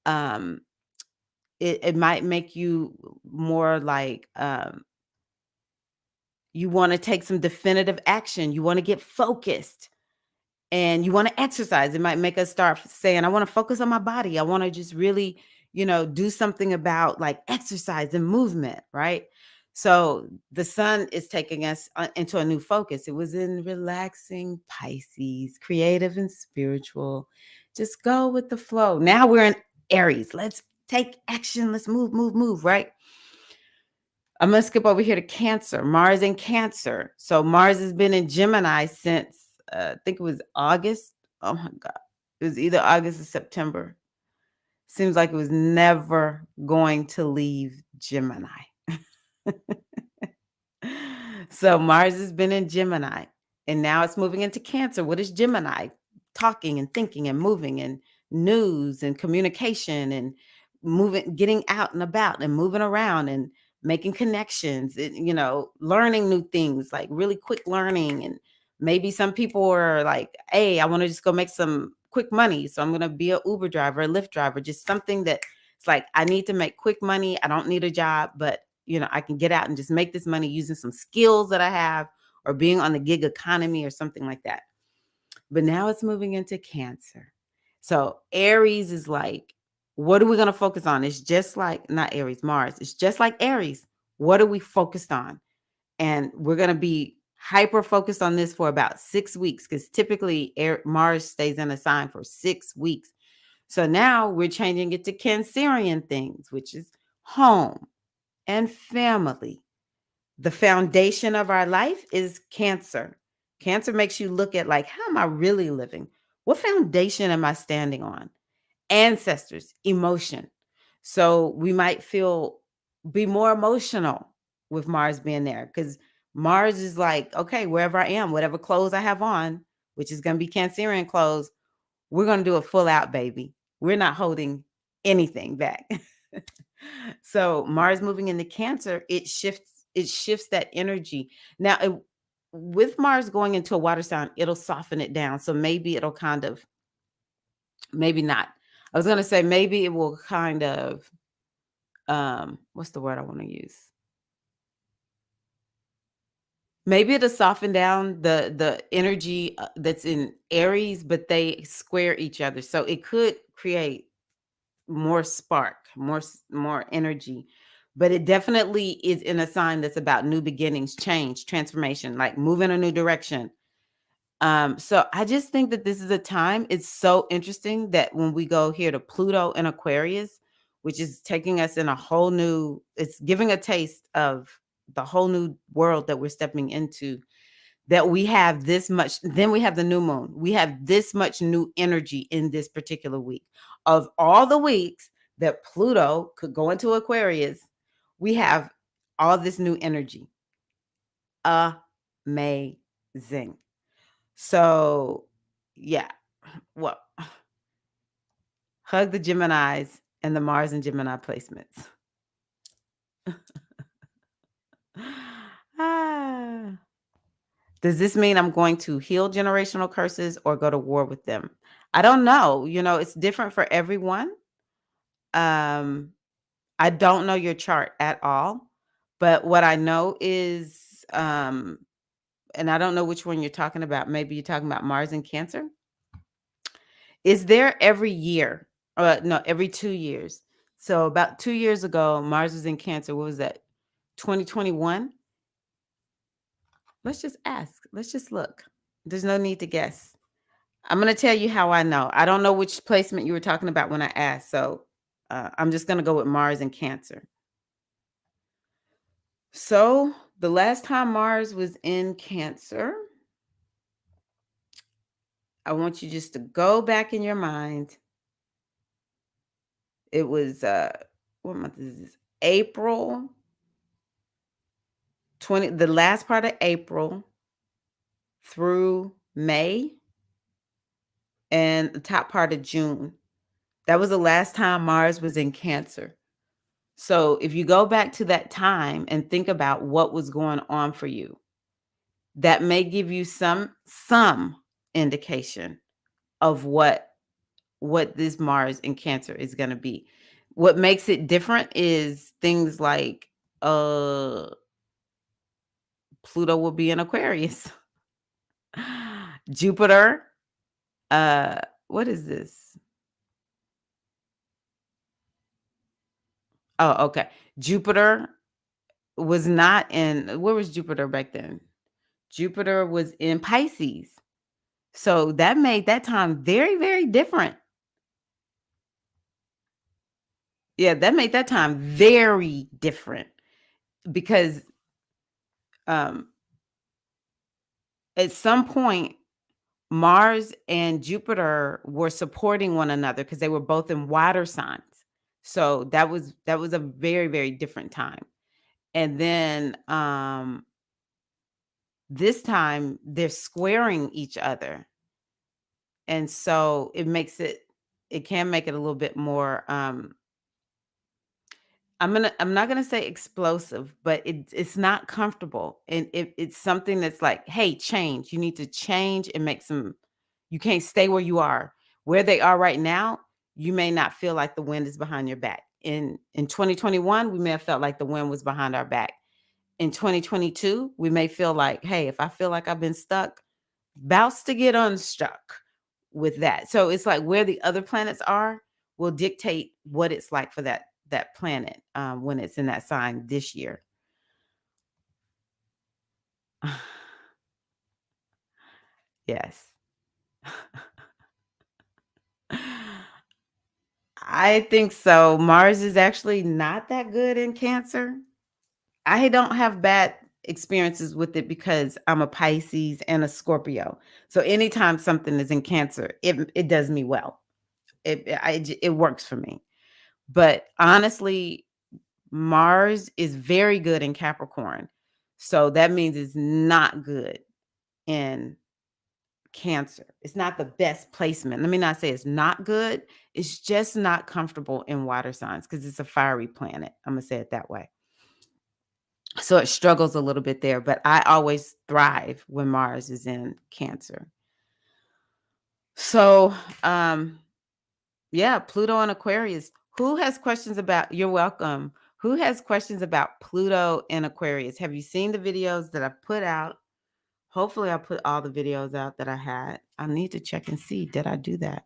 Um, it might make you more like, you wanna take some definitive action, you wanna get focused, and you wanna exercise. It might make us start saying, "I wanna focus on my body. I wanna just really, do something about, like, exercise and movement," right? So, the sun is taking us, into a new focus. It was in relaxing Pisces, creative and spiritual. Just go with the flow. Now we're in Aries. Let's take action. Let's move, move, move, right? I'm gonna skip over here to Cancer. Mars in Cancer. So Mars has been in Gemini since I think it was August. Oh my God. It was either August or September. Seems like it was never going to leave Gemini. So Mars has been in Gemini and now it's moving into Cancer. What is Gemini? Talking and thinking and moving and news and communication and moving, getting out and about and moving around and making connections, and, learning new things, like really quick learning. And maybe some people are like, hey, I want to just go make some quick money. So I'm going to be a Uber driver, a Lyft driver, just something that it's like, I need to make quick money. I don't need a job, but I can get out and just make this money using some skills that I have or being on the gig economy or something like that. But now it's moving into Cancer. So Aries is like, what are we going to focus on? It's just like, not Aries, Mars. It's just like Aries. What are we focused on? And we're going to be hyper focused on this for about 6 weeks because typically Mars stays in a sign for 6 weeks. So now we're changing it to Cancerian things, which is home and family. The foundation of our life is Cancer. Cancer makes you look at like, how am I really living? What foundation am I standing on? Ancestors, emotion. So we might be more emotional with Mars being there because Mars is like, okay, wherever I am, whatever clothes I have on, which is going to be Cancerian clothes, we're going to do a full out, baby. We're not holding anything back. So Mars moving into Cancer, it shifts that energy. Now, with Mars going into a water sign, it'll soften it down. So maybe it'll kind of, maybe not. I was going to say maybe it will kind of, what's the word I want to use? Maybe it'll soften down the energy that's in Aries, but they square each other. So it could create more spark, more energy. But it definitely is in a sign that's about new beginnings, change, transformation, like move in a new direction. So I just think that this is a time. It's so interesting that when we go here to Pluto and Aquarius, which is taking us in a whole new, it's giving a taste of the whole new world that we're stepping into, that we have this much. Then we have the new moon. We have this much new energy in this particular week. Of all the weeks that Pluto could go into Aquarius, we have all this new energy. Amazing. So, yeah. Well, hug the Geminis and the Mars and Gemini placements. Ah. Does this mean I'm going to heal generational curses or go to war with them? I don't know. It's different for everyone. Um, I don't know your chart at all, but what I know is, and I don't know which one you're talking about. Maybe you're talking about Mars and Cancer. Is there every year? No, every 2 years. So about 2 years ago, Mars was in Cancer. What was that? 2021? Let's just ask. Let's just look. There's no need to guess. I'm going to tell you how I know. I don't know which placement you were talking about when I asked. So I'm just going to go with Mars and Cancer. So the last time Mars was in Cancer, I want you just to go back in your mind. It was, what month is this? April 20, the last part of April through May and the top part of June. That was the last time Mars was in Cancer. So if you go back to that time and think about what was going on for you, that may give you some indication of what this Mars in Cancer is going to be. What makes it different is things like, uh, Pluto will be in Aquarius. Jupiter, uh, what is this? Oh, okay. Jupiter was not in where was Jupiter back then? Jupiter was in Pisces. So that made that time very, very different. Yeah, that made that time very different because um at some point Mars and Jupiter were supporting one another because they were both in water signs. So that was a very, very different time. And then this time they're squaring each other. And so it can make it a little bit more I'm not gonna say explosive, but it's not comfortable. And it's something that's like, hey, change. You need to change and make some you can't stay where you are. Where they are right now, you may not feel like the wind is behind your back. In 2021, we may have felt like the wind was behind our back. In 2022, we may feel like, hey, if I feel like I've been stuck, bouts to get unstuck with that. So it's like where the other planets are will dictate what it's like for that planet when it's in that sign this year. Yes. I think so. Mars is actually not that good in Cancer. I don't have bad experiences with it because I'm a Pisces and a Scorpio. So anytime something is in Cancer, it does me well. It works for me. But honestly, Mars is very good in Capricorn. So that means it's not good in Cancer. It's not the best placement. Let me not say it's not good. It's just not comfortable in water signs because it's a fiery planet. I'm going to say it that way. So it struggles a little bit there, but I always thrive when Mars is in Cancer. So, yeah, Pluto and Aquarius. Who has questions about you're welcome. Who has questions about Pluto and Aquarius? Have you seen the videos that I've put out? Hopefully I put all the videos out that I had. I need to check and see, did I do that?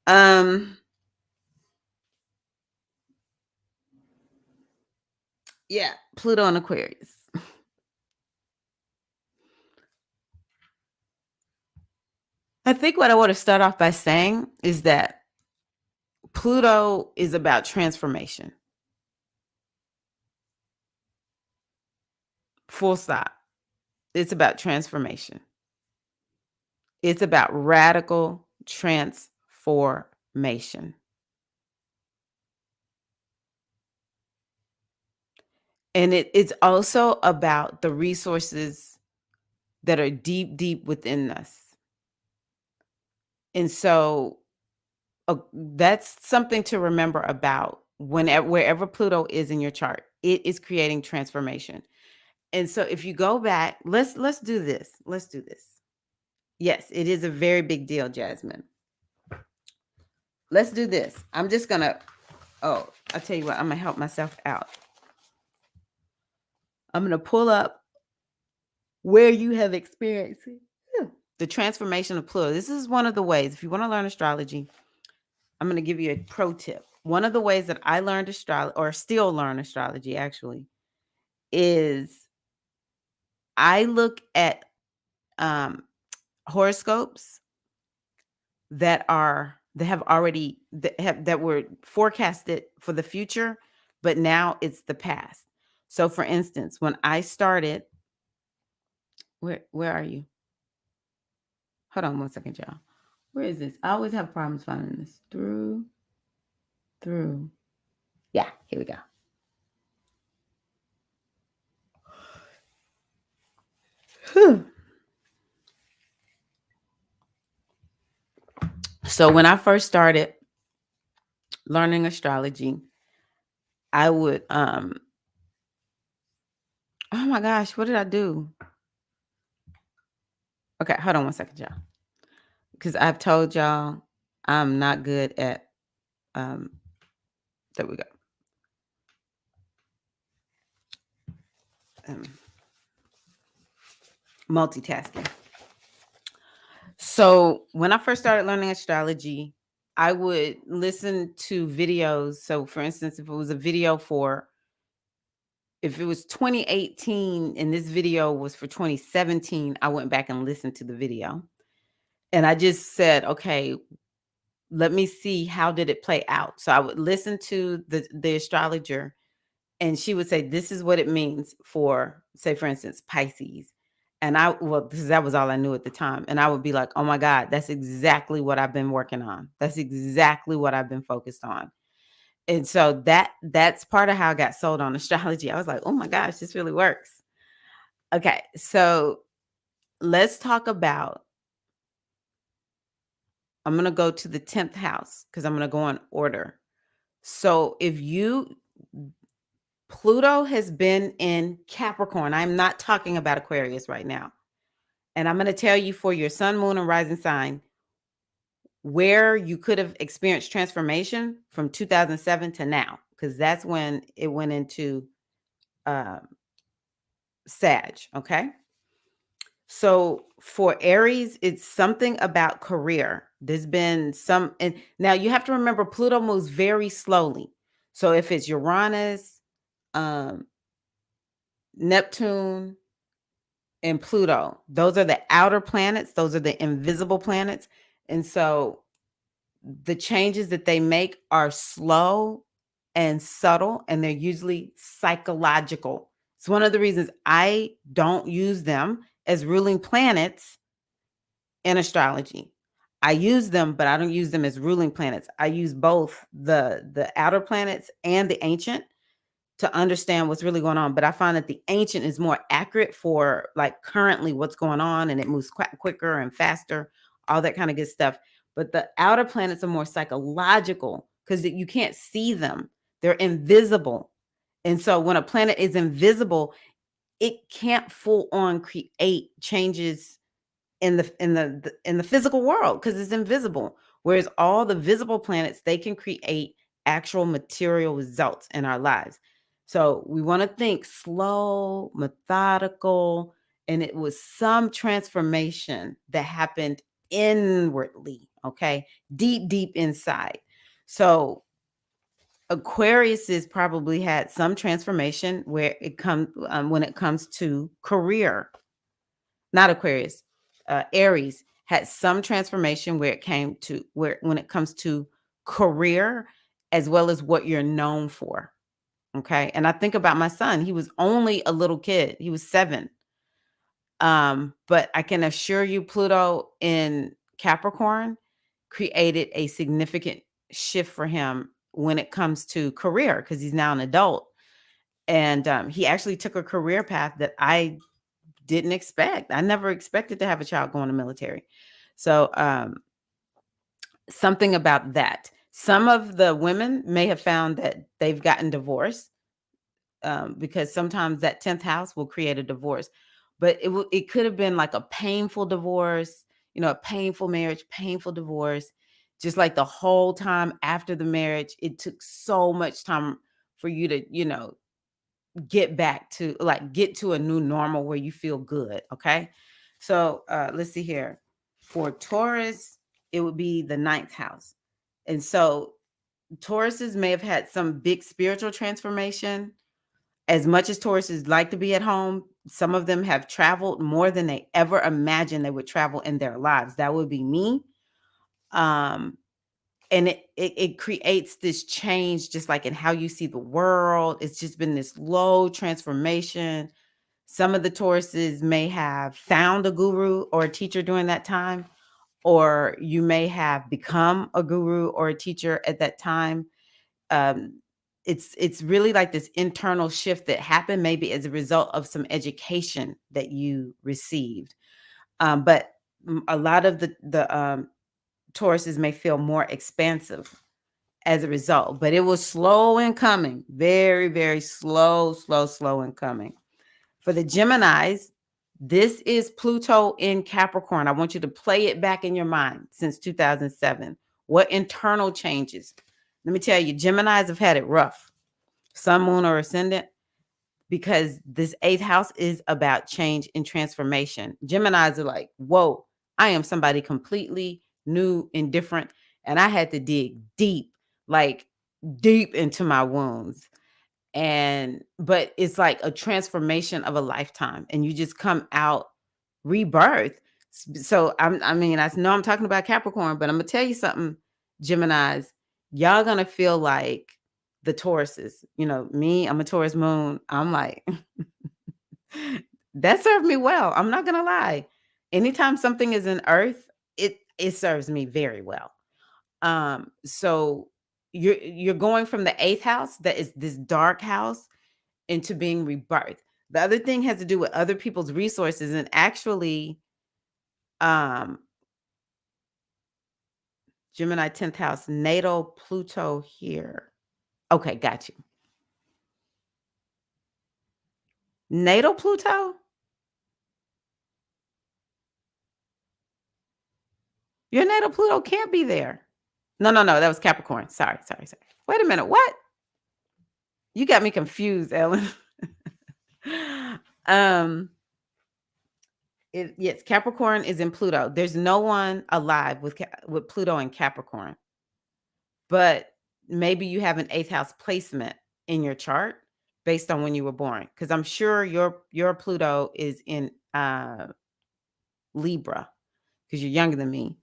Um, yeah, Pluto and Aquarius. I think what I want to start off by saying is that Pluto is about transformation. Full stop. It's about transformation. It's about radical transformation. And it's also about the resources that are deep, deep within us. And so that's something to remember about whenever wherever Pluto is in your chart. It is creating transformation. And so if you go back, let's do this. Let's do this. Yes, it is a very big deal, Jasmine. Let's do this. I'm just gonna I'll tell you what, I'm gonna help myself out. I'm gonna pull up where you have experienced the transformation of Pluto. This is one of the ways, if you want to learn astrology, I'm going to give you a pro tip. One of the ways that I learned astrology, or still learn astrology actually, is I look at um, horoscopes that have already that were forecasted for the future, but now it's the past. So, for instance, when I started, where are you? Hold on one second, y'all. Where is this? I always have problems finding this. Through. Yeah, here we go. Whew. So when I first started learning astrology, I would oh my gosh, what did I do? Okay, hold on one second, y'all. Because I've told y'all I'm not good at um There we go. Multitasking. So when I first started learning astrology, I would listen to videos. So for instance, if it was a video if it was 2018 and this video was for 2017, I went back and listened to the video. And I just said, okay, let me see how did it play out. So I would listen to the astrologer, and she would say, this is what it means for, say, for instance, Pisces. And because that was all I knew at the time. And I would be like, oh my God, that's exactly what I've been working on. That's exactly what I've been focused on. And so that's part of how I got sold on astrology. I was like, oh my gosh, this really works. Okay, so let's talk about, I'm going to go to the 10th house because I'm going to go in order. So Pluto has been in Capricorn. I'm not talking about Aquarius right now. And I'm going to tell you for your sun, moon, and rising sign where you could have experienced transformation from 2007 to now, because that's when it went into Sag. Okay. So for Aries, it's something about career. There's been and now you have to remember Pluto moves very slowly. So if it's Uranus, Neptune, and Pluto, those are the outer planets, those are the invisible planets. And so the changes that they make are slow and subtle, and they're usually psychological. It's one of the reasons I don't use them as ruling planets in astrology. I use them, but I don't use them as ruling planets. I use both the outer planets and the ancient to understand what's really going on. But I find that the ancient is more accurate for like currently what's going on, and it moves quicker and faster, all that kind of good stuff. But the outer planets are more psychological because you can't see them. They're invisible. And so when a planet is invisible, it can't full on create changes in the physical world because it's invisible. Whereas all the visible planets, they can create actual material results in our lives. So we want to think slow, methodical, and it was some transformation that happened inwardly, okay? Deep inside. So Aquarius has probably had some transformation where it comes when it comes to career. Not Aquarius, Aries had some transformation when it comes to career as well as what you're known for. Okay. And I think about my son, he was only a little kid. He was 7. But I can assure you, Pluto in Capricorn created a significant shift for him when it comes to career because he's now an adult. And he actually took a career path that I didn't expect. I never expected to have a child go in the military. So something about that. Some of the women may have found that they've gotten divorced because sometimes that 10th house will create a divorce. But it could have been like a painful divorce, a painful marriage, painful divorce. Just like the whole time after the marriage, it took so much time for you to, get to a new normal where you feel good. Okay. So let's see here. For Taurus, it would be the 9th house. And so Tauruses may have had some big spiritual transformation. As much as Tauruses like to be at home, some of them have traveled more than they ever imagined they would travel in their lives. That would be me. And it creates this change just like in how you see the world. It's just been this slow transformation. Some of the Tauruses may have found a guru or a teacher during that time, or you may have become a guru or a teacher at that time. It's really like this internal shift that happened maybe as a result of some education that you received. But a lot of the Tauruses may feel more expansive as a result, but it was slow in coming, very, very slow in coming. For the Geminis, this is Pluto in Capricorn. I want you to play it back in your mind since 2007. What internal changes? Let me tell you, Geminis have had it rough. Sun, moon, or ascendant, because this eighth house is about change and transformation. Geminis are like, whoa, I am somebody completely new and different. And I had to dig deep, like deep into my wounds. But it's like a transformation of a lifetime, and you just come out rebirth. So I know I'm talking about Capricorn, but I'm gonna tell you something, Geminis, y'all gonna feel like the Tauruses. Me, I'm a Taurus moon. I'm like, that served me well. I'm not gonna lie. Anytime something is in earth, it serves me very well. So you're going from the eighth house, that is this dark house, into being rebirthed. The other thing has to do with other people's resources, and actually, um, Gemini 10th house, natal Pluto here. Okay, got you. Natal Pluto? Your natal Pluto can't be there. No, that was Capricorn. Sorry. Wait a minute, what? You got me confused, Ellen. um, yes, Capricorn is in Pluto. There's no one alive with Pluto and Capricorn, but maybe you have an eighth house placement in your chart based on when you were born, because I'm sure your Pluto is in Libra, because you're younger than me.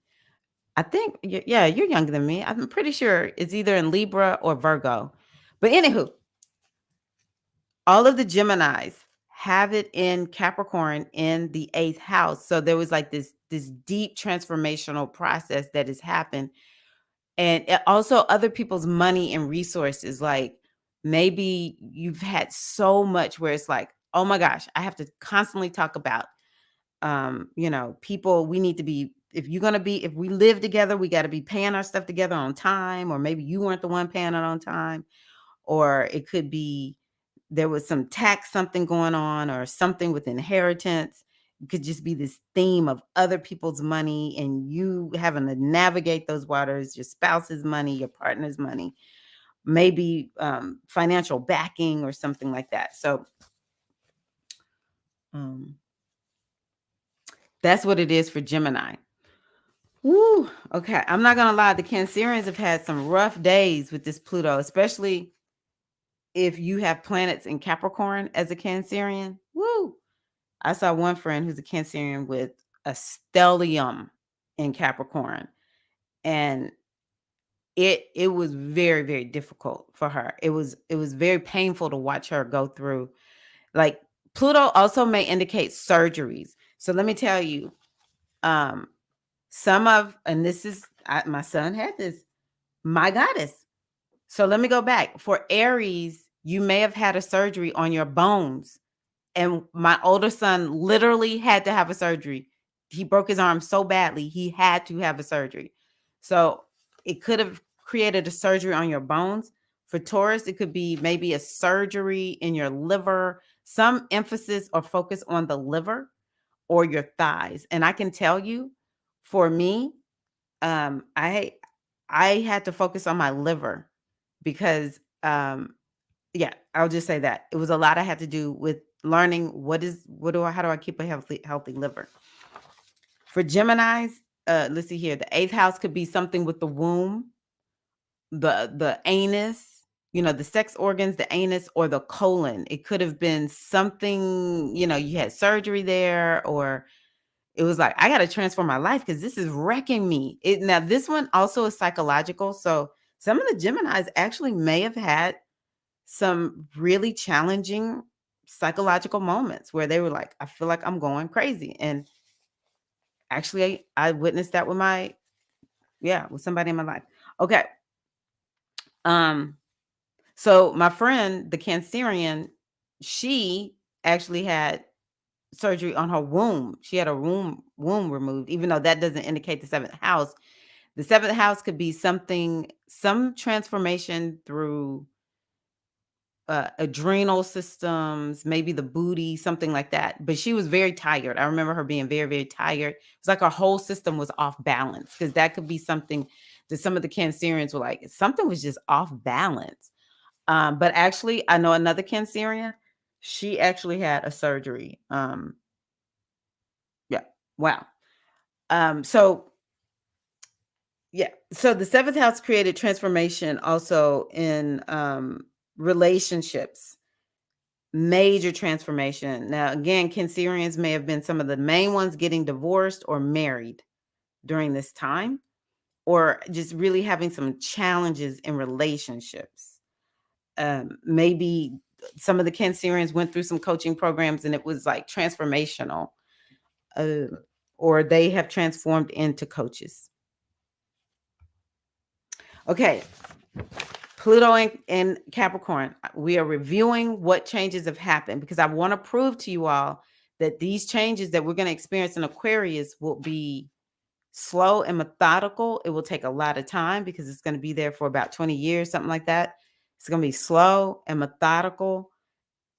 I think, yeah, you're younger than me. I'm pretty sure it's either in Libra or Virgo. But anywho, all of the Geminis have it in Capricorn in the eighth house. So there was like this deep transformational process that has happened. And also other people's money and resources. Like maybe you've had so much where it's like, oh my gosh, I have to constantly talk about, people, we need to be, if we live together, we got to be paying our stuff together on time, or maybe you weren't the one paying it on time, or it could be there was some tax, something going on, or something with inheritance. It could just be this theme of other people's money and you having to navigate those waters, your spouse's money, your partner's money, maybe financial backing or something like that. So that's what it is for Gemini. Woo. Okay. I'm not going to lie. The Cancerians have had some rough days with this Pluto, especially if you have planets in Capricorn as a Cancerian. Woo. I saw one friend who's a Cancerian with a stellium in Capricorn, and it was very, very difficult for her. It was very painful to watch her go through. Like Pluto also may indicate surgeries. So let me tell you, and this is my son had this, my goddess. So let me go back. For Aries, you may have had a surgery on your bones. And my older son literally had to have a surgery. He broke his arm so badly, he had to have a surgery. So it could have created a surgery on your bones. For Taurus, it could be maybe a surgery in your liver, some emphasis or focus on the liver or your thighs. And I can tell you, for me, I had to focus on my liver because yeah, I'll just say that. It was a lot I had to do with learning how do I keep a healthy liver. For Geminis, let's see here. The eighth house could be something with the womb, the anus, the sex organs, the anus, or the colon. It could have been something, you had surgery there, or it was like, I got to transform my life because this is wrecking me. Now, this one also is psychological. So some of the Geminis actually may have had some really challenging psychological moments where they were like, I feel like I'm going crazy. And actually, I witnessed that with somebody in my life. Okay. So my friend, the Cancerian, she actually had surgery on her womb. She had a womb removed, even though that doesn't indicate the seventh house. The seventh house could be some transformation through adrenal systems, maybe the booty, something like that. But she was very tired. I remember her being very, very tired. It's like her whole system was off balance, because that could be something that some of the Cancerians were like, something was just off balance. But actually, I know another Cancerian. She actually had a surgery. Yeah. Wow. So yeah. So the seventh house created transformation also in relationships, major transformation. Now, again, Cancerians may have been some of the main ones getting divorced or married during this time, or just really having some challenges in relationships. Maybe some of the Cancerians went through some coaching programs and it was like transformational, uh, or they have transformed into coaches. Okay, Pluto in Capricorn. We are reviewing what changes have happened because I want to prove to you all that these changes that we're going to experience in Aquarius will be slow and methodical. It will take a lot of time because it's going to be there for about 20 years, something like that. It's going to be slow and methodical,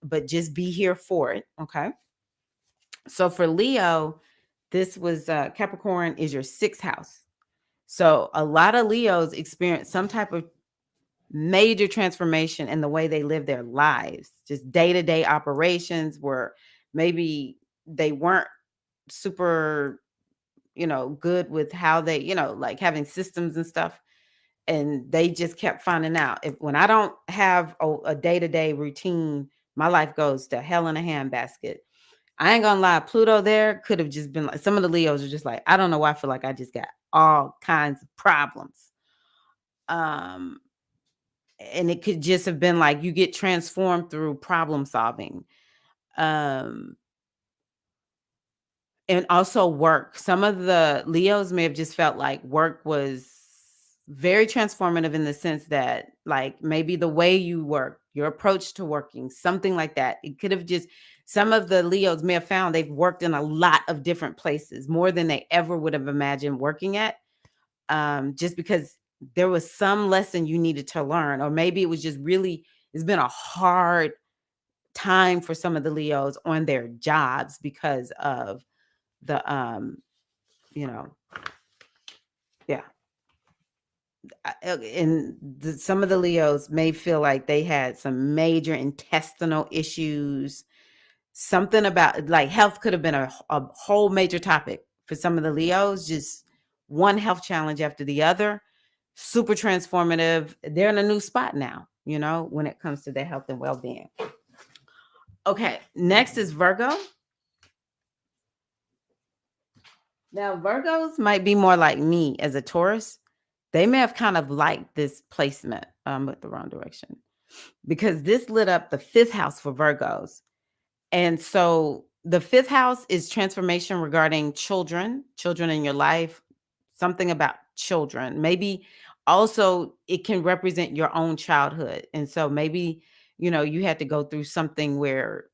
but just be here for it. Okay. So for Leo, this was Capricorn is your sixth house. So a lot of Leos experience some type of major transformation in the way they live their lives, just day-to-day operations where maybe they weren't super, good with how they, like having systems and stuff. And they just kept finding out when I don't have a day-to-day routine, my life goes to hell in a handbasket. I ain't gonna lie, Pluto there could have just been like some of the Leos are just like, I don't know why I feel like I just got all kinds of problems. Um, and it could just have been like you get transformed through problem solving. Um, and also work. Some of the Leos may have just felt like work was very transformative in the sense that, like, maybe the way you work, your approach to working, something like that. It could have just, some of the Leos may have found they've worked in a lot of different places, more than they ever would have imagined working at, just because there was some lesson you needed to learn, or maybe it was just really, it's been a hard time for some of the Leos on their jobs because of the you know yeah some of the Leos may feel like they had some major intestinal issues. Something about like health could have been a whole major topic for some of the Leos. Just one health challenge after the other, super transformative. They're in a new spot now, when it comes to their health and well-being. Okay, next is Virgo. Now, Virgos might be more like me as a Taurus. They may have kind of liked this placement, with the wrong direction, because this lit up the fifth house for Virgos. And so the fifth house is transformation regarding children in your life, something about children. Maybe also it can represent your own childhood. And so maybe, you had to go through something where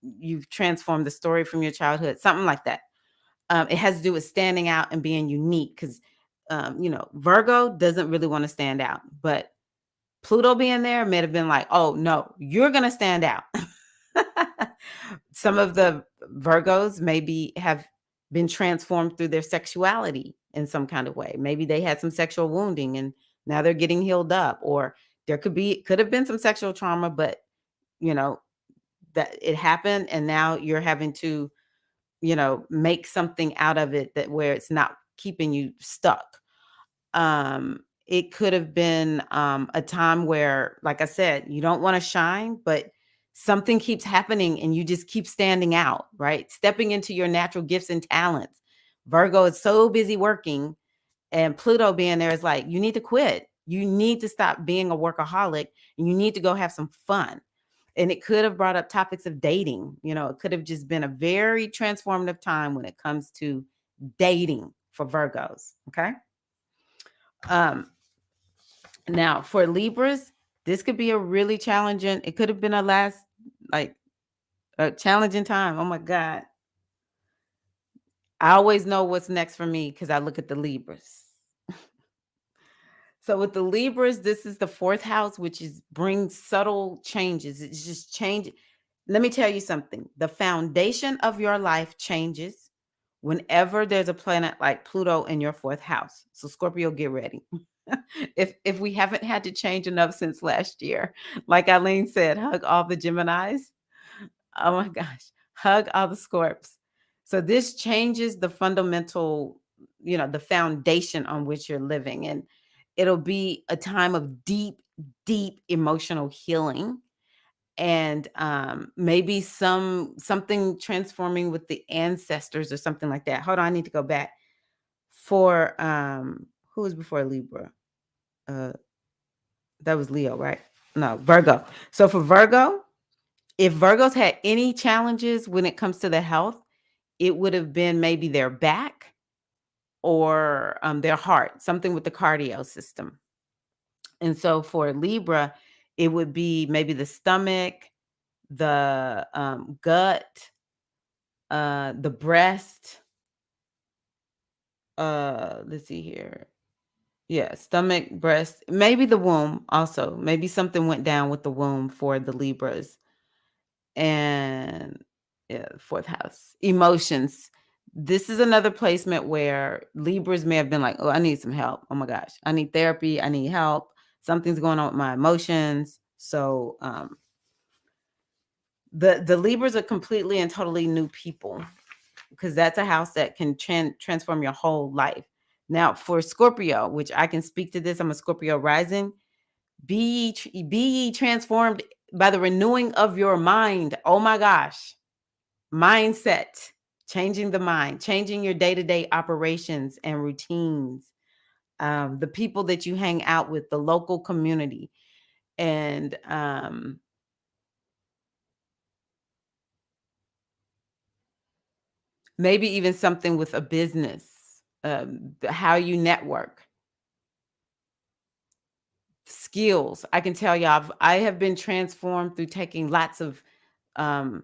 you've transformed the story from your childhood, something like that. It has to do with standing out and being unique because, Virgo doesn't really want to stand out, but Pluto being there may have been like, oh, no, you're going to stand out. Some of the Virgos maybe have been transformed through their sexuality in some kind of way. Maybe they had some sexual wounding and now they're getting healed up, or there could have been some sexual trauma, but you know that it happened and now you're having to make something out of it that where it's not keeping you stuck. It could have been a time where, like I said, you don't want to shine, but something keeps happening and you just keep standing out, right? Stepping into your natural gifts and talents. Virgo is so busy working, and Pluto being there is like, you need to quit. You need to stop being a workaholic and you need to go have some fun. And it could have brought up topics of dating. It could have just been a very transformative time when it comes to dating for Virgos. Okay. Um, Now for Libras, this could be a really challenging, it could have been like a challenging time. Oh my God. I always know what's next for me because I look at the Libras. So with the Libras, this is the fourth house, which is brings subtle changes. It's just change. Let me tell you something. The foundation of your life changes Whenever there's a planet like Pluto in your fourth house, so Scorpio, get ready. If we haven't had to change enough since last year, like Eileen said, hug all the Geminis. Oh my gosh, hug all the Scorps. So this changes the fundamental, the foundation on which you're living. And it'll be a time of deep, deep emotional healing. And maybe something transforming with the ancestors or something like that. Hold on, I need to go back. For who was before Libra? Uh that was Leo, right? No, Virgo. So for Virgo, if Virgos had any challenges when it comes to the health, it would have been maybe their back or their heart, something with the cardio system. And so for Libra, it would be maybe the stomach, the gut, the breast. Let's see here. Yeah, stomach, breast, maybe the womb also. Maybe something went down with the womb for the Libras. And yeah, fourth house. Emotions. This is another placement where Libras may have been like, oh, I need some help. Oh my gosh. I need therapy. I need help. Something's going on with my emotions. So the Libras are completely and totally new people, because that's a house that can transform your whole life. Now, for Scorpio, which I can speak to this, I'm a Scorpio rising. Be ye transformed by the renewing of your mind. Oh my gosh. Mindset, changing the mind, changing your day-to-day operations and routines, the people that you hang out with, the local community, and maybe even something with a business, how you network, skills. I can tell you, I have been transformed through taking lots of um,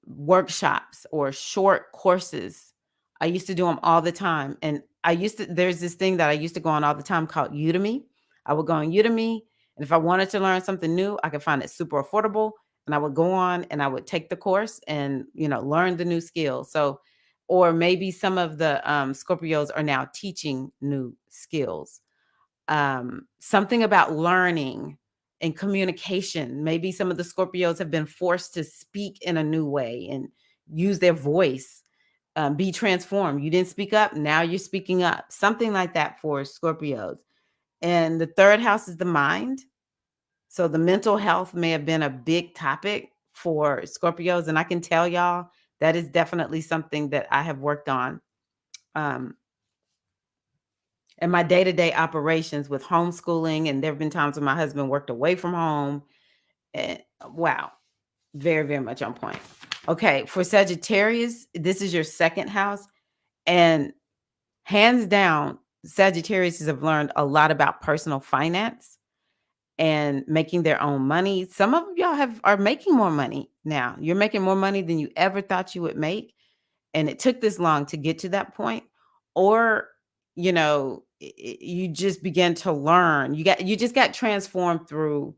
workshops or short courses. I used to do them all the time. And there's this thing that I used to go on all the time called Udemy. I would go on Udemy, and if I wanted to learn something new, I could find it super affordable. And I would go on and I would take the course and, learn the new skills. So, or maybe some of the Scorpios are now teaching new skills. Something about learning and communication. Maybe some of the Scorpios have been forced to speak in a new way and use their voice, be transformed. You didn't speak up, now you're speaking up. Something like that for Scorpios. And the third house is the mind. So the mental health may have been a big topic for Scorpios. And I can tell y'all that is definitely something that I have worked on. And my day-to-day operations with homeschooling, and there have been times when my husband worked away from home. And wow, very, very much on point. Okay, for Sagittarius, this is your second house. And hands down, Sagittarius have learned a lot about personal finance and making their own money. Some of y'all are making more money now. You're making more money than you ever thought you would make. And it took this long to get to that point. Or, you just began to learn. You just got transformed through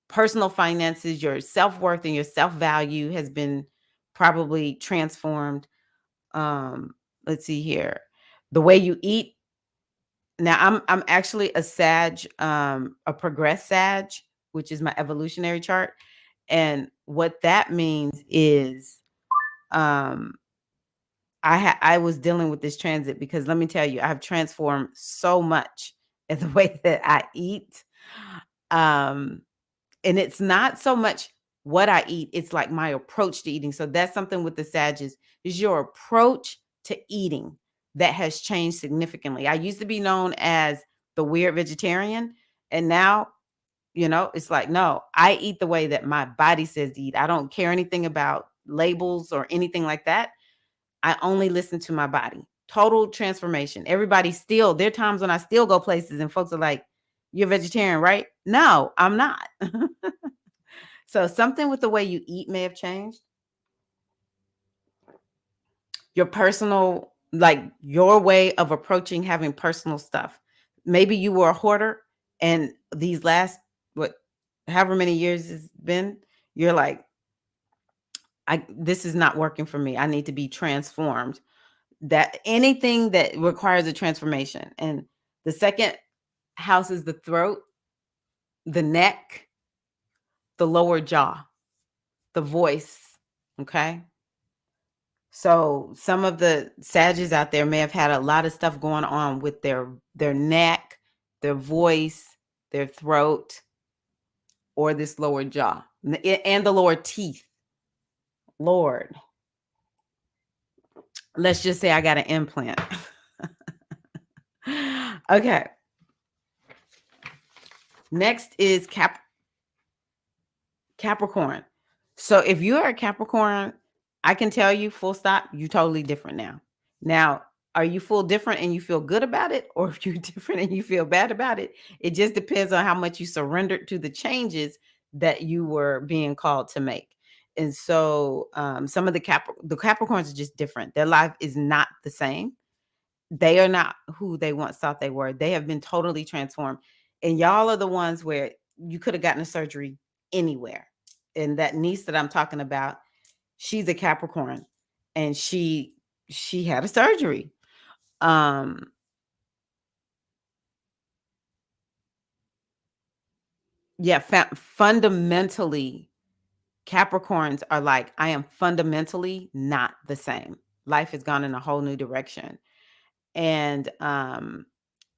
personal finances. Your self-worth and your self-value has been probably transformed. Let's see here. The way you eat. Now I'm actually a Sag, a progressed Sag, which is my evolutionary chart. And what that means is I was dealing with this transit, because let me tell you, I have transformed so much in the way that I eat. And it's not so much what I eat, it's like my approach to eating. So that's something with the Sagittarius, is your approach to eating that has changed significantly. I used to be known as the weird vegetarian, and now, it's like, no, I eat the way that my body says to eat. I don't care anything about labels or anything like that. I only listen to my body. Total transformation. There are times when I still go places and folks are like, you're vegetarian, right? No, I'm not. So something with the way you eat may have changed. Your personal, like your way of approaching having personal stuff. Maybe you were a hoarder, and these last, however many years it's been, you're like, This is not working for me. I need to be transformed. That anything that requires a transformation. And the second house is the throat, the neck, the lower jaw, the voice. Okay. So some of the Sagittarius out there may have had a lot of stuff going on with their neck, their voice, their throat, or this lower jaw and the lower teeth. Lord, let's just say I got an implant. Okay. Next is Capricorn. So if you're a Capricorn, I can tell you full stop, you totally different now. Now, are you full different and you feel good about it? Or if you're different and you feel bad about it? It just depends on how much you surrendered to the changes that you were being called to make. And so some of the Capricorns are just different. Their life is not the same. They are not who they once thought they were. They have been totally transformed. And y'all are the ones where you could have gotten a surgery anywhere. And that niece that I'm talking about, she's a Capricorn and she had a surgery. Um yeah, fundamentally Capricorns are like, I am fundamentally not the same. Life has gone in a whole new direction. And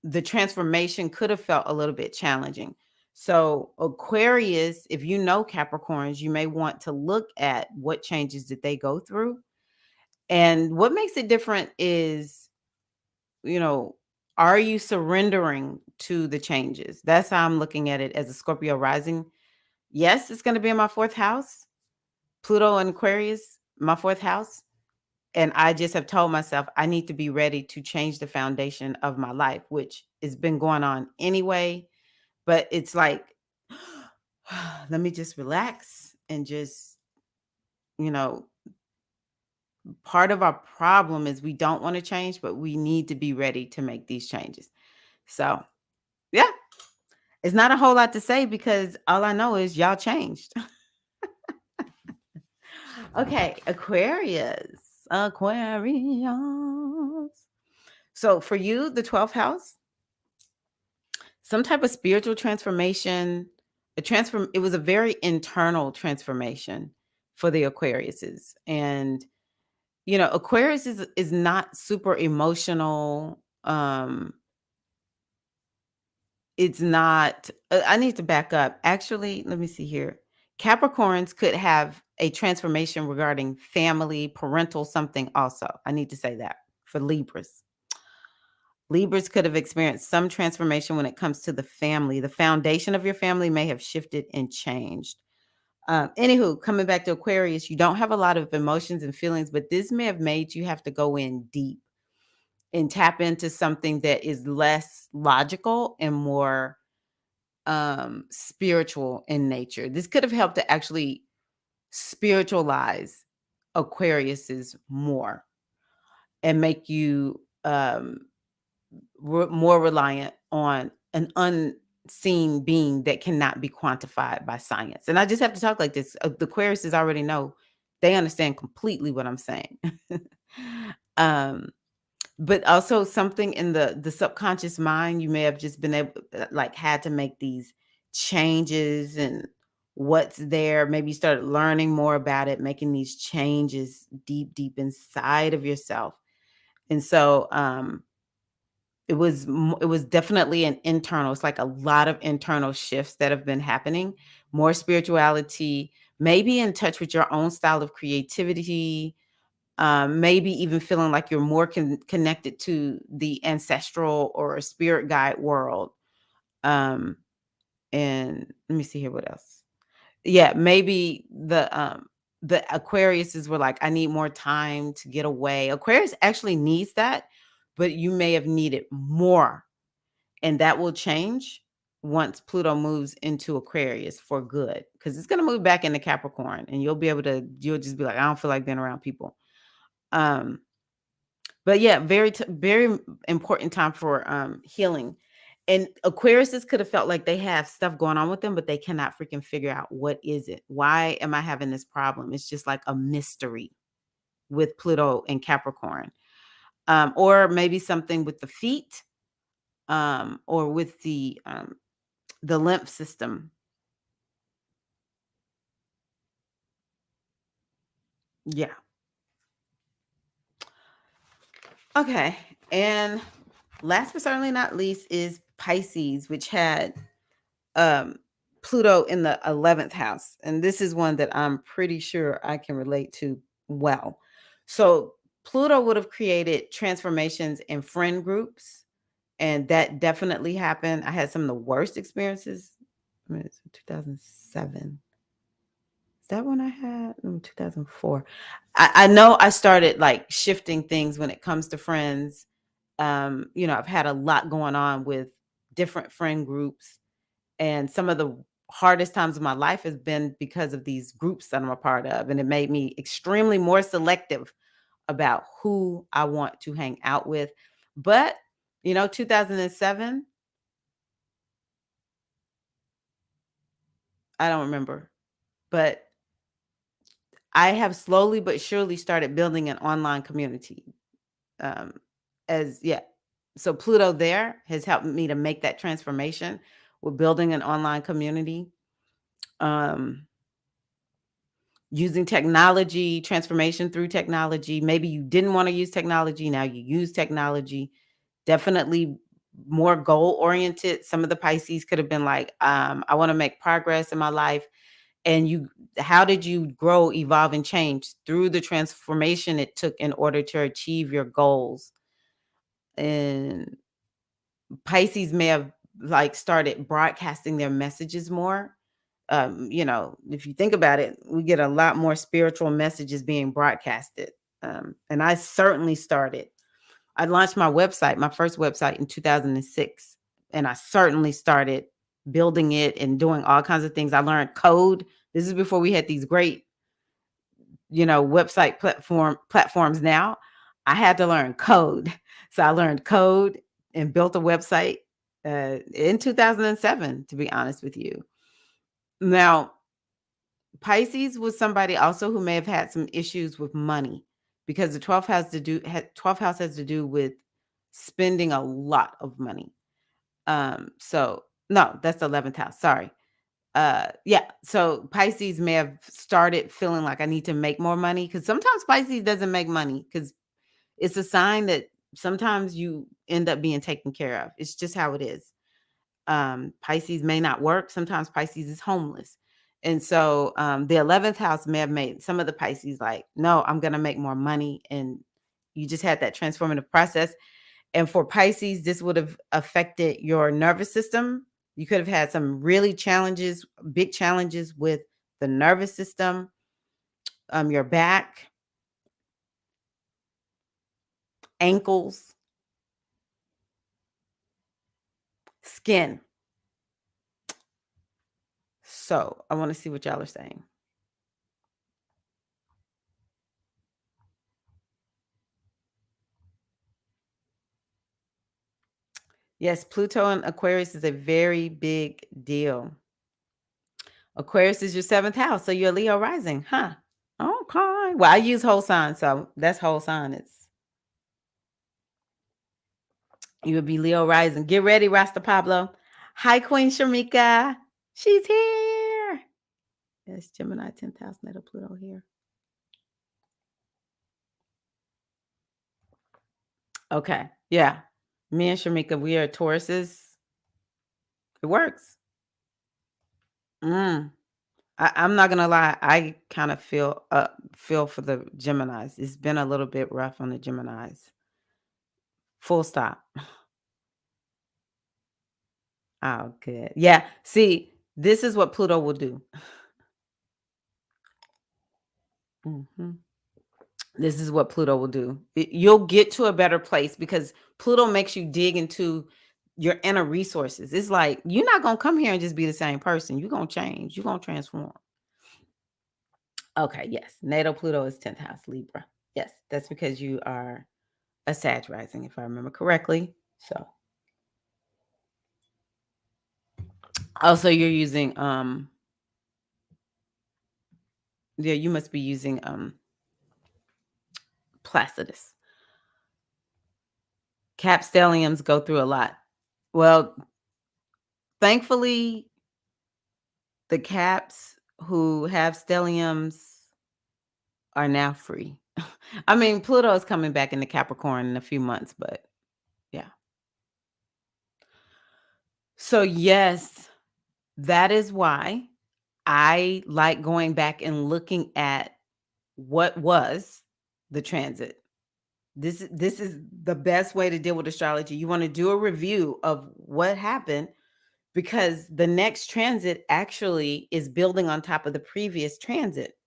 the transformation could have felt a little bit challenging. So Aquarius, if you know Capricorns, you may want to look at what changes did they go through. And what makes it different is, you know, are you surrendering to the changes? That's how I'm looking at it as a Scorpio rising. Yes, it's going to be in my fourth house. Pluto and Aquarius, my fourth house. And I just have told myself I need to be ready to change the foundation of my life, which has been going on anyway. But it's like, let me just relax and just, you know, part of our problem is we don't want to change, but we need to be ready to make these changes. So, yeah, it's not a whole lot to say because all I know is y'all changed. Okay, Aquarius. Aquarius. So for you, the 12th house, some type of spiritual transformation, it was a very internal transformation for the Aquariuses. And you know, Aquarius is not super emotional. It's not I need to back up. Actually, let me see here. Capricorns could have a transformation regarding family, parental something also. I need to say that for Libras. Libras could have experienced some transformation when it comes to the family. The foundation of your family may have shifted and changed. Anywho, coming back to Aquarius, you don't have a lot of emotions and feelings, but this may have made you have to go in deep and tap into something that is less logical and more spiritual in nature. This could have helped to actually spiritualize Aquariuses more and make you more reliant on an unseen being that cannot be quantified by science. And I just have to talk like this. The Aquariuses already know, they understand completely what I'm saying. um, but also something in the subconscious mind, you may have just been able, like, had to make these changes and what's there. Maybe you started learning more about it, making these changes deep, deep inside of yourself. And so, it was definitely an internal, it's like a lot of internal shifts that have been happening, more spirituality, maybe in touch with your own style of creativity, maybe even feeling like you're more connected to the ancestral or spirit guide world. Um, and let me see here what else. Yeah, maybe the Aquariuses were like, I need more time to get away. Aquarius actually needs that, but you may have needed more, and that will change once Pluto moves into Aquarius for good, because it's going to move back into Capricorn, and you'll just be like, I don't feel like being around people. Um, but yeah, very important time for healing. And Aquariuses could have felt like they have stuff going on with them, but they cannot freaking figure out what is it. Why am I having this problem? It's just like a mystery with Pluto and Capricorn. Or maybe something with the feet, or with the lymph system. Yeah. Okay. And last but certainly not least is Pisces, which had um Pluto in the 11th house. And this is one that I'm pretty sure I can relate to well. So Pluto would have created transformations in friend groups, and that definitely happened. I had some of the worst experiences. I mean, it's 2007. Is that when I had? 2004. I know I started like shifting things when it comes to friends. I've had a lot going on with different friend groups, and some of the hardest times of my life has been because of these groups that I'm a part of. And it made me extremely more selective about who I want to hang out with. But, 2007, I don't remember. But I have slowly but surely started building an online community. Um, as yeah. So Pluto there has helped me to make that transformation with building an online community. Um, Using technology, transformation through technology. Maybe you didn't want to use technology, now you use technology. Definitely more goal oriented. Some of the Pisces could have been like, I want to make progress in my life. And how did you grow, evolve, and change through the transformation it took in order to achieve your goals? And Pisces may have like started broadcasting their messages more. If you think about it, we get a lot more spiritual messages being broadcasted. And I certainly started. I launched my first website in 2006, and I certainly started building it and doing all kinds of things. I learned code. This is before we had these great, website platforms now. I had to learn code. So I learned code and built a website in 2007, to be honest with you. Now, Pisces was somebody also who may have had some issues with money, because the 12th house has to do with spending a lot of money. So no, that's the 11th house. Sorry. Yeah. So Pisces may have started feeling like I need to make more money, because sometimes Pisces doesn't make money because it's a sign that sometimes you end up being taken care of. It's just how it is. Pisces may not work. Sometimes Pisces is homeless. And so the 11th house may have made some of the Pisces like, no, I'm going to make more money. And you just had that transformative process. And for Pisces, this would have affected your nervous system. You could have had some really big challenges with the nervous system, your back, ankles, skin. So I want to see what y'all are saying. Yes, Pluto and Aquarius is a very big deal. Aquarius is your 7th house, so you're a Leo rising, huh? Okay. Well, I use whole sign, so that's whole sign. You would be Leo rising. Get ready, Rasta Pablo. Hi, Queen Shamika. She's here. Yes, Gemini 10th house, natal Pluto here. Okay. Yeah. Me and Shamika, we are Tauruses. It works. Mm. I'm not gonna lie. I kind of feel for the Geminis. It's been a little bit rough on the Geminis. Full stop. Oh, good. Yeah. See, this is what Pluto will do. Mhm. This is what Pluto will do. You'll get to a better place because Pluto makes you dig into your inner resources. It's like you're not gonna come here and just be the same person. You're gonna change. You're gonna transform. Okay. Yes. Natal Pluto is 10th house Libra. Yes, that's because you are a Sag rising, if I remember correctly. So Oh, so you're using yeah, you must be using Placidus. Cap stelliums go through a lot. Well, thankfully, the caps who have stelliums are now free. I mean, Pluto is coming back into Capricorn in a few months, but yeah. So, yes, that is why I like going back and looking at what was the transit. This is the best way to deal with astrology. You want to do a review of what happened because the next transit actually is building on top of the previous transit.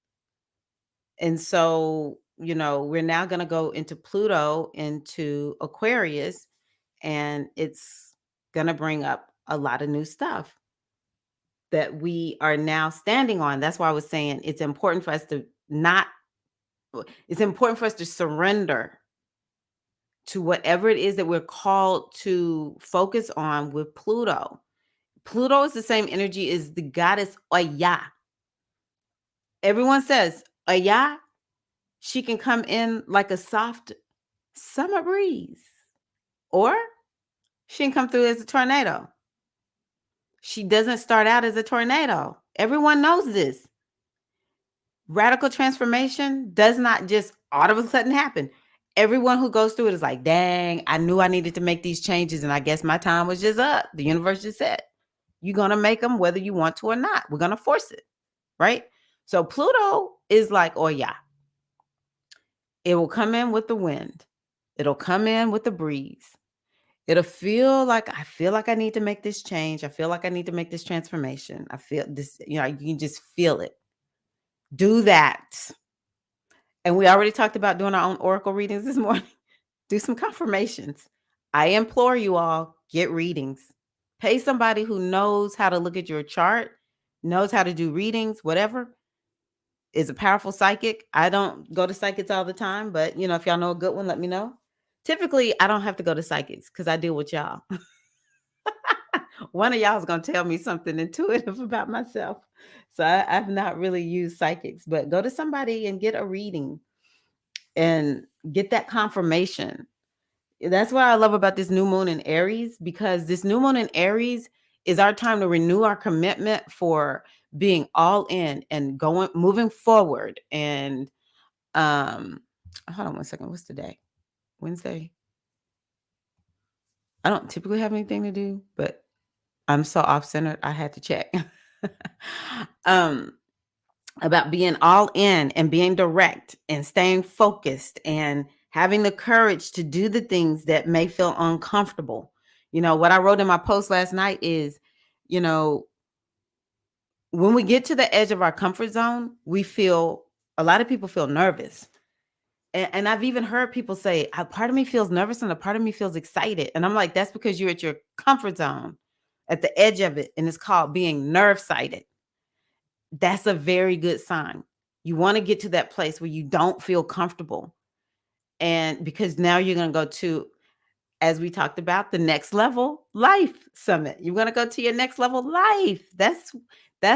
And so, we're now going to go into Pluto, into Aquarius, and it's going to bring up a lot of new stuff that we are now standing on. That's why I was saying it's important for us to not, it's important for us to surrender to whatever it is that we're called to focus on with Pluto. Pluto is the same energy as the goddess Oya. Everyone says Oya, she can come in like a soft summer breeze, or she can come through as a tornado. She doesn't start out as a tornado. Everyone knows this. Radical transformation does not just all of a sudden happen. Everyone who goes through it is like, dang, I knew I needed to make these changes, and I guess my time was just up. The universe just said, you're going to make them whether you want to or not. We're going to force it, right? So Pluto is like, oh, yeah, it will come in with the wind. It'll come in with the breeze. It'll I feel like I need to make this change. I feel like I need to make this transformation. I feel this, you can just feel it. Do that. And we already talked about doing our own oracle readings this morning. Do some confirmations. I implore you all, get readings. Pay somebody who knows how to look at your chart, knows how to do readings, whatever, is a powerful psychic. I don't go to psychics all the time, but if y'all know a good one, let me know. Typically, I don't have to go to psychics because I deal with y'all. One of y'all is going to tell me something intuitive about myself. So I've not really used psychics, but go to somebody and get a reading and get that confirmation. That's what I love about this new moon in Aries, because this new moon in Aries is our time to renew our commitment for being all in and moving forward. And hold on one second. What's today? Wednesday. I don't typically have anything to do, but I'm so off-centered, I had to check. um, about being all in and being direct and staying focused and having the courage to do the things that may feel uncomfortable. What I wrote in my post last night is, you know, when we get to the edge of our comfort zone, a lot of people feel nervous. And I've even heard people say, a part of me feels nervous and a part of me feels excited. And I'm like, that's because you're at your comfort zone, at the edge of it. And it's called being nerve sighted. That's a very good sign. You want to get to that place where you don't feel comfortable. And because now you're going to go to, as we talked about, the next level life summit. You're going to go to your next level life. That's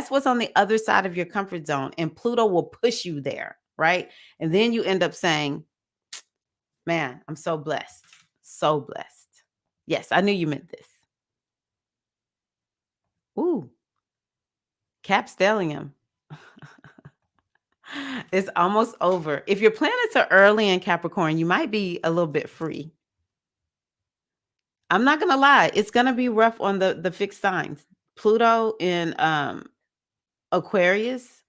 what's on the other side of your comfort zone. And Pluto will push you there, right? And then you end up saying, man, I'm so blessed. So blessed. Yes, I knew you meant this. Ooh, Cap Stellium. It's almost over. If your planets are early in Capricorn, you might be a little bit free. I'm not gonna lie, it's gonna be rough on the fixed signs. Pluto in Aquarius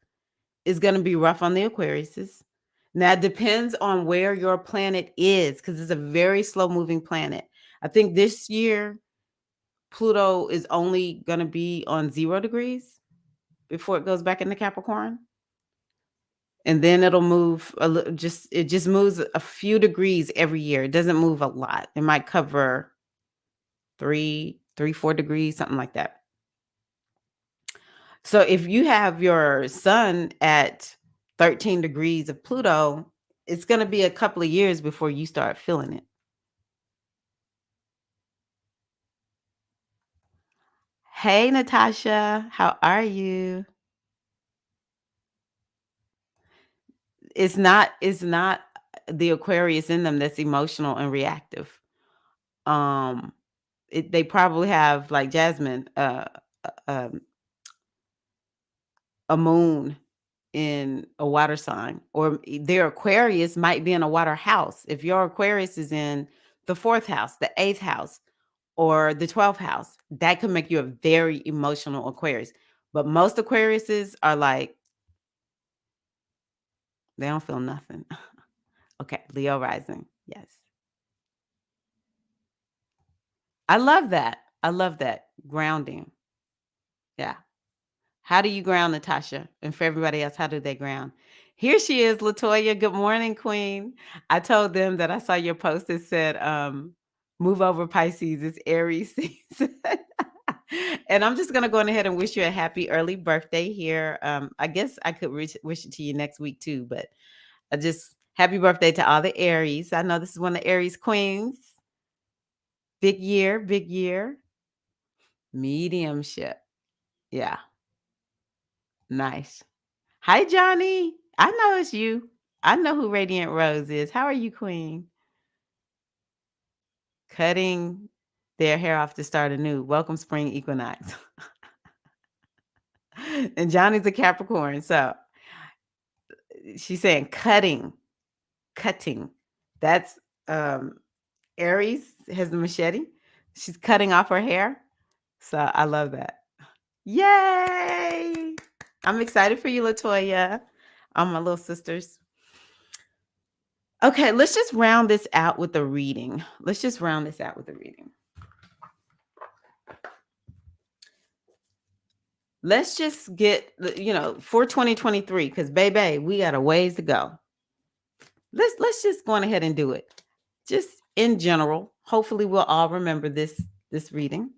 is gonna be rough on the Aquariuses. Now it depends on where your planet is, because it's a very slow moving planet. I think this year Pluto is only gonna be on 0 degrees before it goes back into Capricorn. And then it'll move it just moves a few degrees every year. It doesn't move a lot. It might cover 4 degrees, something like that. So if you have your sun at 13 degrees of Pluto, it's going to be a couple of years before you start feeling it. Hey, Natasha. How are you? It's not the Aquarius in them that's emotional and reactive. Um, they probably have like Jasmine, uh, um, a moon in a water sign, or their Aquarius might be in a water house. If your Aquarius is in the fourth house, the eighth house, or the 12th house, that could make you a very emotional Aquarius. But most Aquariuses are like, they don't feel nothing. Okay, Leo rising. Yes. I love that. I love that. Grounding. Yeah. How do you ground, Natasha? And for everybody else, how do they ground? Here she is, Latoya. Good morning, Queen. I told them that I saw your post that said, move over Pisces. It's Aries season. And I'm just going to go on ahead and wish you a happy early birthday here. I guess I could wish it to you next week too, but I just happy birthday to all the Aries. I know this is one of the Aries queens. Big year, big year. Mediumship. Yeah. Nice. Hi, Johnny. I know it's you. I know who Radiant Rose is. How are you, Queen? Cutting their hair off to start anew. Welcome, spring equinox. And Johnny's a Capricorn. So she's saying cutting. That's Aries has the machete. She's cutting off her hair. So I love that. Yay! I'm excited for you, Latoya. All my little sisters. Okay, let's just round this out with a reading. Let's just get, for 2023, because baby, we got a ways to go. Let's just go on ahead and do it. Just in general. Hopefully we'll all remember this reading.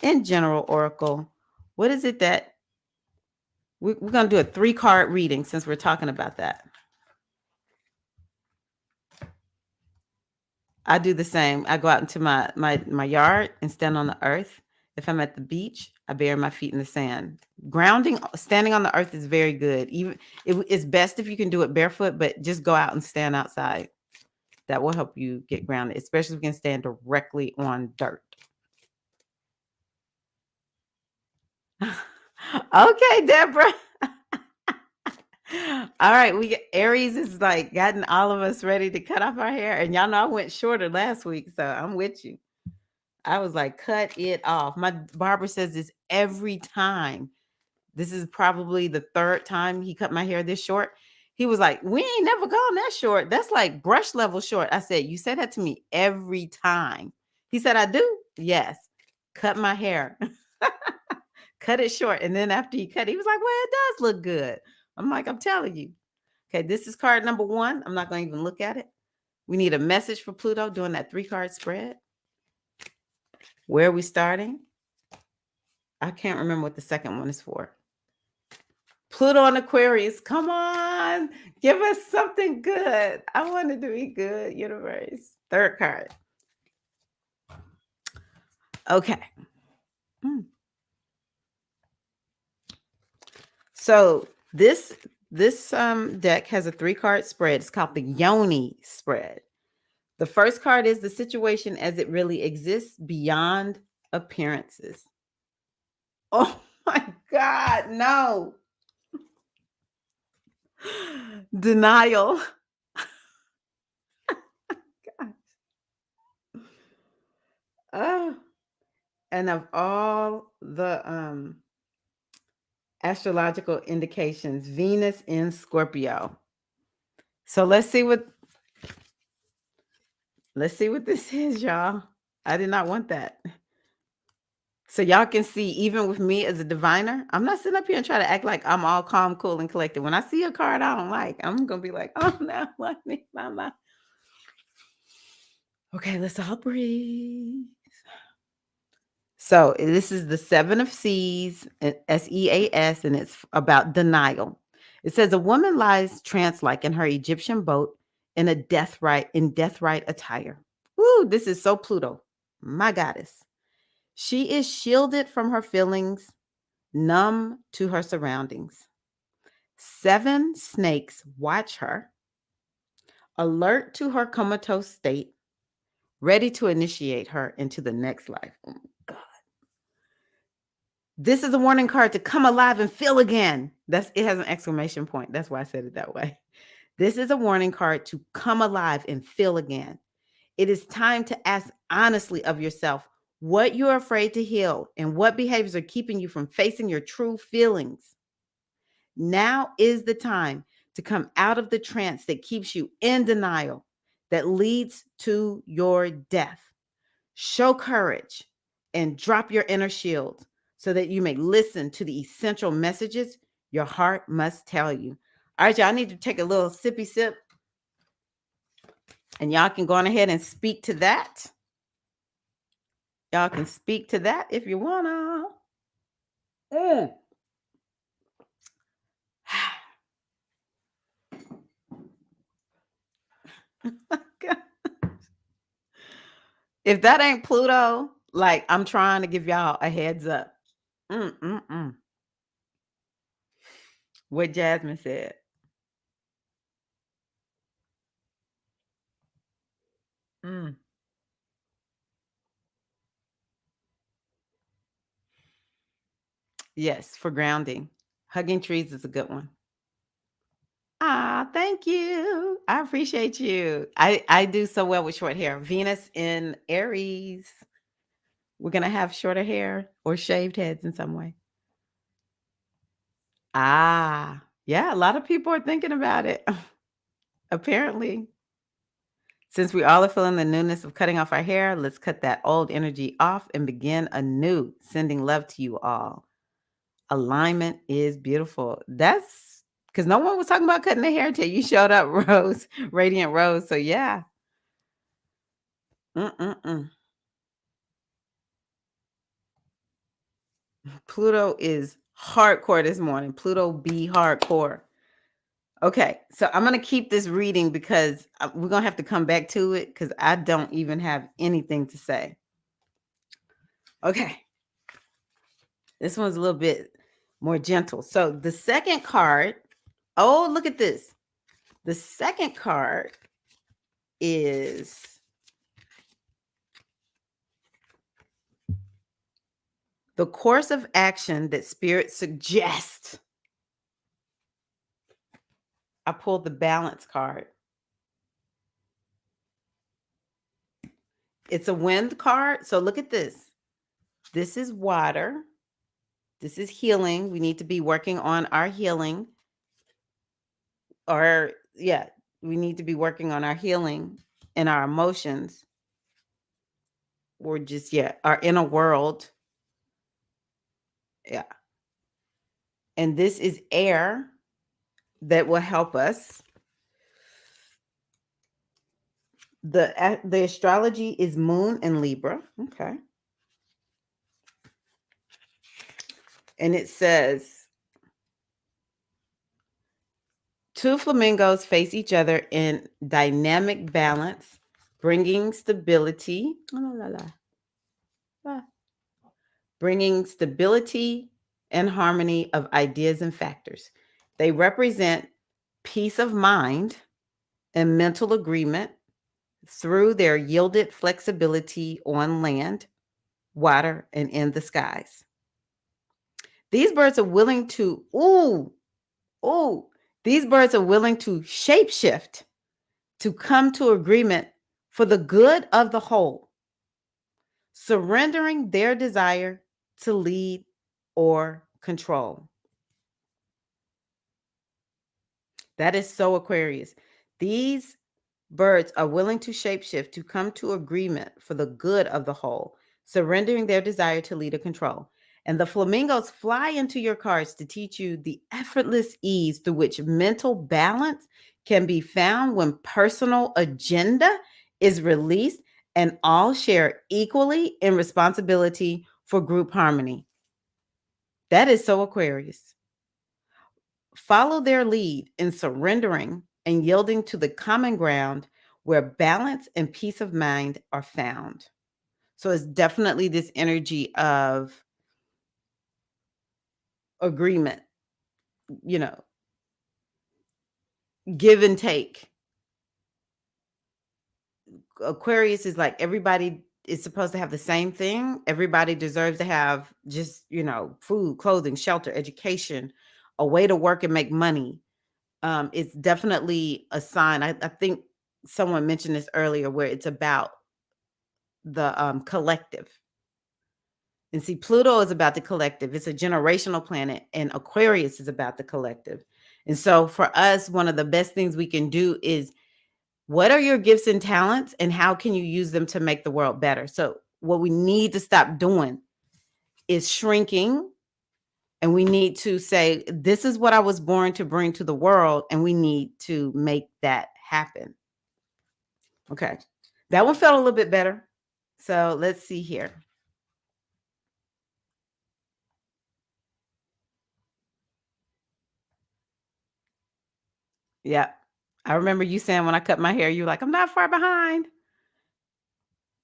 In general, Oracle, what is it that we're going to do a 3-card reading since we're talking about that. I do the same. I go out into my yard and stand on the earth. If I'm at the beach, I bury my feet in the sand. Grounding, standing on the earth is very good. Even it's best if you can do it barefoot, but just go out and stand outside. That will help you get grounded, especially if you can stand directly on dirt. Okay, Deborah. All right, Aries is like gotten all of us ready to cut off our hair, and y'all know I went shorter last week, so I'm with you. I was like, cut it off. My barber says this every time. This is probably the 3rd time he cut my hair this short. He was like, we ain't never gone that short. That's like brush level short. I said, you say that to me every time. He said, I do. Yes. Cut my hair. Cut it short. And then after he cut it, he was like, well, it does look good. I'm like, I'm telling you. Okay, this is card number 1. I'm not going to even look at it. We need a message for Pluto doing that 3-card spread. Where are we starting? I can't remember what the second one is for. Pluto and Aquarius, come on. Give us something good. I want it to be good, universe. 3rd card. Okay. So this deck has a 3-card spread. It's called the Yoni spread. The first card is the situation as it really exists beyond appearances. Oh my God, no. Denial. Oh, and of all the astrological indications, Venus in Scorpio. So let's see what this is, y'all. I did not want that. So y'all can see, even with me as a diviner, I'm not sitting up here and try to act like I'm all calm, cool, and collected. When I see a card I don't like, I'm gonna be like, oh no, let me, mama. Okay, let's all breathe. So this is the 7 of Seas, SEAS, and it's about denial. It says a woman lies trance-like in her Egyptian boat in death rite attire. Ooh, this is so Pluto, my goddess. She is shielded from her feelings, numb to her surroundings. 7 snakes watch her, alert to her comatose state, ready to initiate her into the next life. Oh my God. This is a warning card to come alive and feel again. It has an exclamation point. That's why I said it that way. This is a warning card to come alive and feel again. It is time to ask honestly of yourself what you're afraid to heal and what behaviors are keeping you from facing your true feelings. Now is the time to come out of the trance that keeps you in denial, that leads to your death. Show courage and drop your inner shield so that you may listen to the essential messages your heart must tell you. All right, y'all, I need to take a little sippy sip, and y'all can go on ahead and speak to that. Y'all can speak to that if you wanna. If that ain't Pluto, like, I'm trying to give y'all a heads up. What Jasmine said. Yes, for grounding. Hugging trees is a good one. Ah, thank you. I appreciate you. I do so well with short hair. Venus in Aries. We're gonna have shorter hair or shaved heads in some way. Ah, yeah, a lot of people are thinking about it. Apparently. Since we all are feeling the newness of cutting off our hair, let's cut that old energy off and begin anew, sending love to you all. Alignment is beautiful. That's because no one was talking about cutting their hair till you showed up, Rose, Radiant Rose. So yeah. Pluto is hardcore this morning. Pluto be hardcore. Okay, so I'm going to keep this reading because we're going to have to come back to it because I don't even have anything to say. Okay. This one's a little bit more gentle. So the second card, oh, look at this. The second card is the course of action that spirit suggests. I pulled the balance card. It's a wind card. So look at this. This is water. This is healing. We need to be working on our healing. Or, yeah, we need to be working on our healing and our emotions. Or just, yeah, our inner world. Yeah. And this is air that will help us. The astrology is Moon and Libra. Okay. And it says, 2 flamingos face each other in dynamic balance, bringing stability. Bringing stability and harmony of ideas and factors. They represent peace of mind and mental agreement through their yielded flexibility on land, water, and in the skies. These birds are willing to, these birds are willing to shapeshift, to come to agreement for the good of the whole, surrendering their desire to lead or control. That is so Aquarius. These birds are willing to shapeshift, to come to agreement for the good of the whole, surrendering their desire to lead or control. And the flamingos fly into your cards to teach you the effortless ease through which mental balance can be found when personal agenda is released and all share equally in responsibility for group harmony. That is so Aquarius. Follow their lead in surrendering and yielding to the common ground where balance and peace of mind are found. So it's definitely this energy of agreement, you know, give and take. Aquarius is like everybody is supposed to have the same thing. Everybody deserves to have just, food, clothing, shelter, education, a way to work and make money. It's definitely a sign. I think someone mentioned this earlier where it's about the collective. And see, Pluto is about the collective. It's a generational planet, and Aquarius is about the collective. And so for us, one of the best things we can do is what are your gifts and talents, and how can you use them to make the world better? So what we need to stop doing is shrinking, and we need to say, this is what I was born to bring to the world, and we need to make that happen. Okay. That one felt a little bit better. So let's see here. Yeah. I remember you saying when I cut my hair, you were like, I'm not far behind.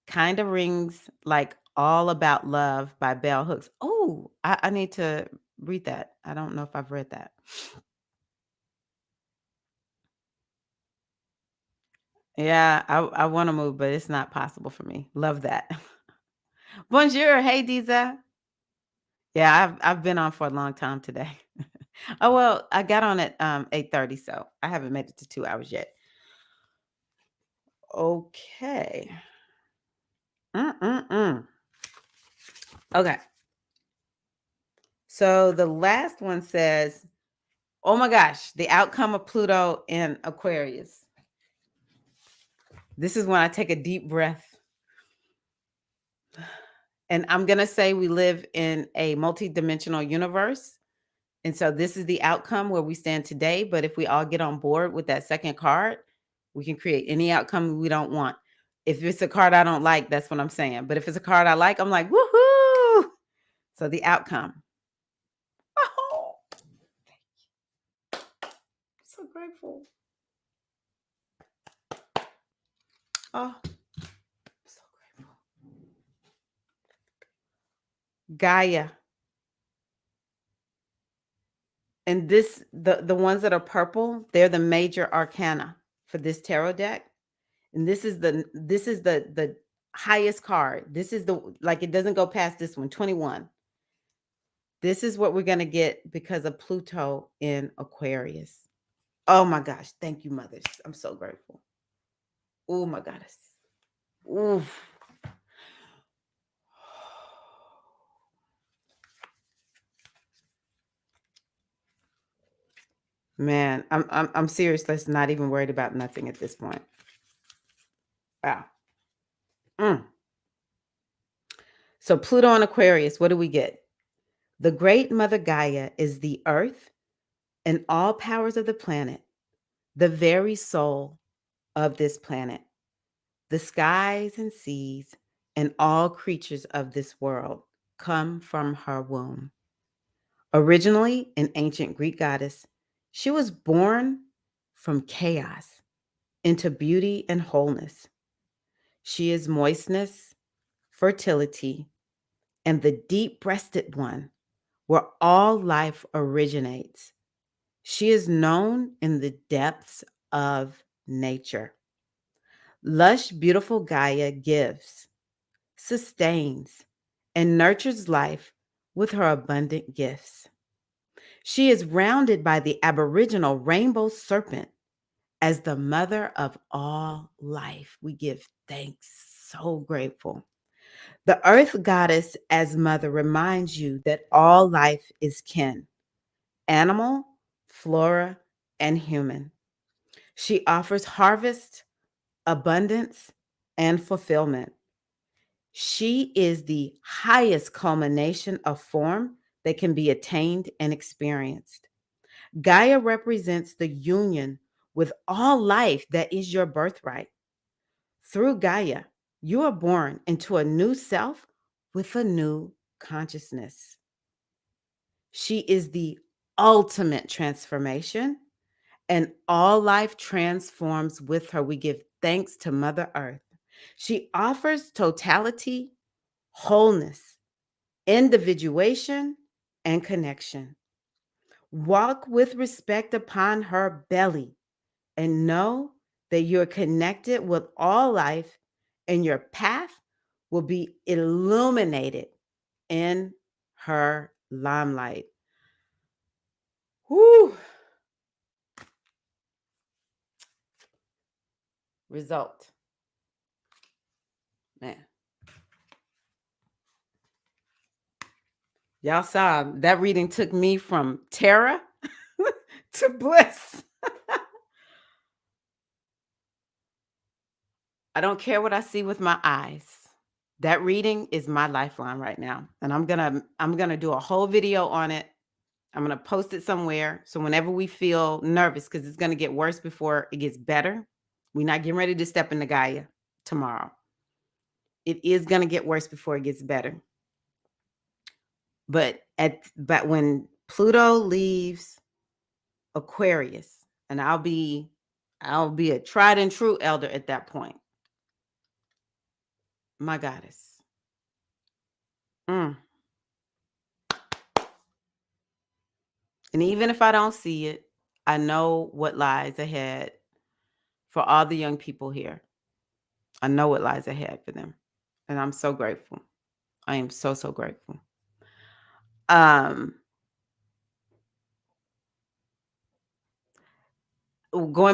Kind of rings like All About Love by Bell Hooks. Oh, I need to read that. I don't know if I've read that. Yeah, I want to move, but it's not possible for me. Love that. Bonjour. Hey, Diza. Yeah, I've been on for a long time today. Oh well, I got on at 8:30, so I haven't made it to 2 hours yet. Okay. Mm-mm-mm. Okay. So the last one says, oh my gosh, the outcome of Pluto in Aquarius. This is when I take a deep breath. And I'm going to say we live in a multidimensional universe. And so this is the outcome where we stand today. But if we all get on board with that second card, we can create any outcome we don't want. If it's a card I don't like, that's what I'm saying. But if it's a card I like, I'm like, woohoo. So the outcome. Oh, so grateful. Oh, so grateful. Gaia. And the ones that are purple, they're the major arcana for this tarot deck. And this is the highest card. This is the like it doesn't go past this one, 21. This is what we're going to get because of Pluto in Aquarius. Oh my gosh, thank you, mothers. I'm so grateful. Oh my goddess. Oof. Man, I'm serious. Let's not even worried about nothing at this point. Wow. Mm. So Pluto and Aquarius, what do we get? The great mother Gaia is the earth and all powers of the planet, the very soul of this planet, the skies and seas, and all creatures of this world come from her womb. Originally an ancient Greek goddess, she was born from chaos into beauty and wholeness. She is moistness, fertility, and the deep breasted one where all life originates. She is known in the depths of nature. Lush, beautiful Gaia gives, sustains, and nurtures life with her abundant gifts. She is rounded by the aboriginal rainbow serpent as the mother of all life. We give thanks, so grateful. The earth goddess as mother reminds you that all life is kin, animal, flora, and human. She offers harvest, abundance, and fulfillment. She is the highest culmination of form that can be attained and experienced. Gaia represents the union with all life that is your birthright. Through Gaia, you are born into a new self with a new consciousness. She is the ultimate transformation, and all life transforms with her. We give thanks to Mother Earth. She offers totality wholeness, individuation, and connection. Walk with respect upon her belly and know that you're connected with all life and your path will be illuminated in her limelight. Whew. Result. Man. Y'all saw that reading took me from terror to bliss. I don't care what I see with my eyes. That reading is my lifeline right now. And I'm gonna do a whole video on it. I'm gonna post it somewhere. So whenever we feel nervous, because it's gonna get worse before it gets better. We're not getting ready to step into Gaia tomorrow. It is gonna get worse before it gets better. But when Pluto leaves Aquarius, and I'll be a tried and true elder at that point. My goddess. Mm. And even if I don't see it, I know what lies ahead for all the young people here. I know what lies ahead for them. And I'm so grateful. I am so, so grateful. Going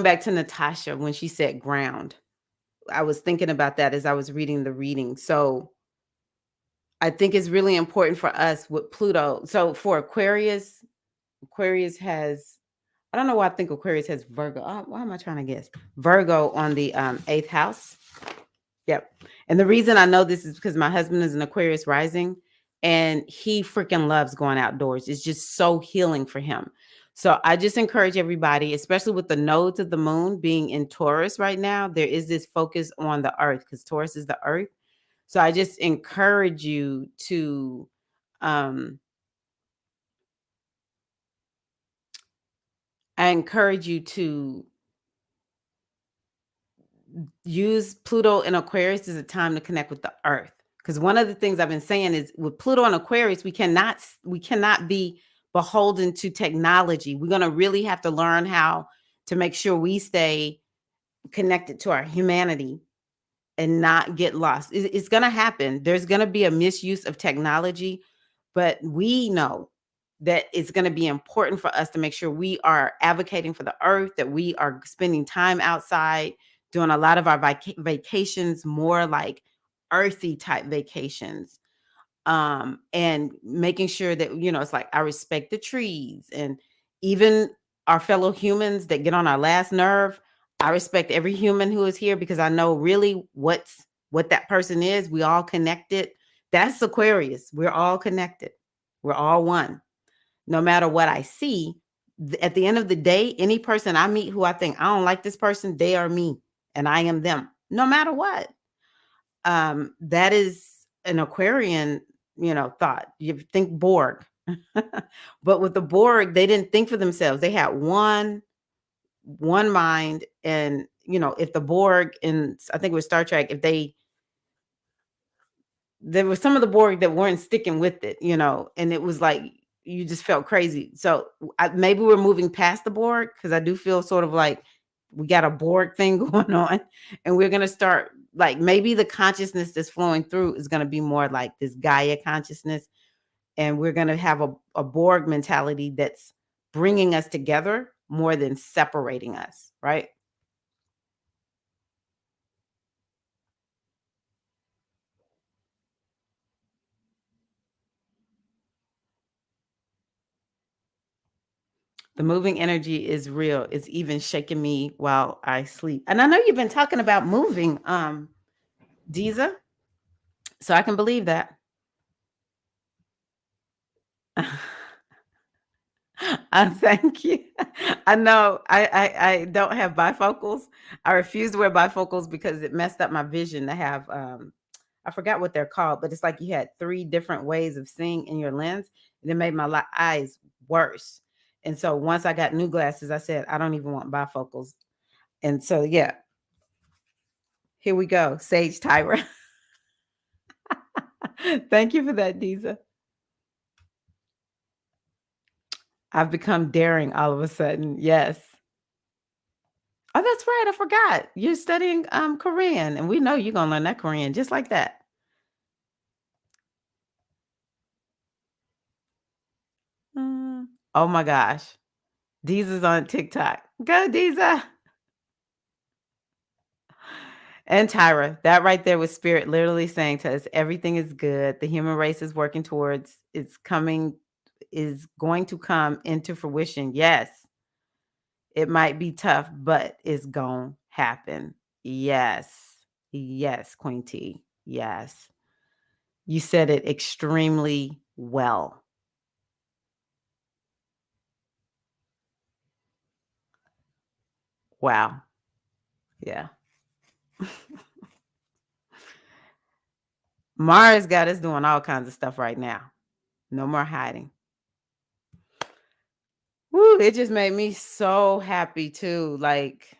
back to Natasha when she said ground, I was thinking about that as I was reading the reading. So I think it's really important for us with Pluto. So for Aquarius has, I don't know why I think Aquarius has Virgo. Why am I trying to guess? Virgo on the 8th house. Yep. And the reason I know this is because my husband is an Aquarius rising and he freaking loves going outdoors. It's just so healing for him. So I just encourage everybody, especially with the nodes of the moon being in Taurus right now, there is this focus on the earth because Taurus is the earth. So I just encourage you to use Pluto and Aquarius as a time to connect with the earth. Because one of the things I've been saying is with Pluto and Aquarius, we cannot be beholden to technology. We're going to really have to learn how to make sure we stay connected to our humanity and not get lost. It's going to happen. There's going to be a misuse of technology, but we know that it's going to be important for us to make sure we are advocating for the earth, that we are spending time outside, doing a lot of our vacations, more like earthy type vacations. And making sure that, it's like I respect the trees and even our fellow humans that get on our last nerve. I respect every human who is here because I know really what that person is. We all connected. That's Aquarius. We're all connected. We're all one. No matter what I see, at the end of the day, any person I meet who I think I don't like this person, they are me and I am them, no matter what. That is an Aquarian, thought. You think Borg. But with the Borg, they didn't think for themselves. They had one mind. And, if the Borg in, I think it was Star Trek, there was some of the Borg that weren't sticking with it, and it was like, you just felt crazy. So maybe we're moving past the Borg because I do feel sort of like we got a Borg thing going on and we're going to start like maybe the consciousness that's flowing through is going to be more like this Gaia consciousness. And we're going to have a Borg mentality that's bringing us together more than separating us, right? The moving energy is real. It's even shaking me while I sleep. And I know you've been talking about moving, Diza, so I can believe that. Thank you. I know I don't have bifocals. I refuse to wear bifocals because it messed up my vision to have I forgot what they're called, but it's like you had 3 different ways of seeing in your lens, and it made my eyes worse. And so once I got new glasses, I said, I don't even want bifocals. And so yeah, here we go. Sage Tyra. Thank you for that, Diza. I've become daring all of a sudden. Yes. Oh, that's right. I forgot. You're studying Korean, and we know you're gonna learn that Korean just like that. Mm. Oh my gosh. Diza's on TikTok. Go, Diza. And Tyra, that right there was spirit literally saying to us, everything is good. The human race is working towards it's coming, is going to come into fruition. Yes, it might be tough, but it's gonna happen. Yes. Yes, Queen T. Yes. You said it extremely well. Wow. Yeah. Mars got us doing all kinds of stuff right now. No more hiding. Woo, it just made me so happy too. Like,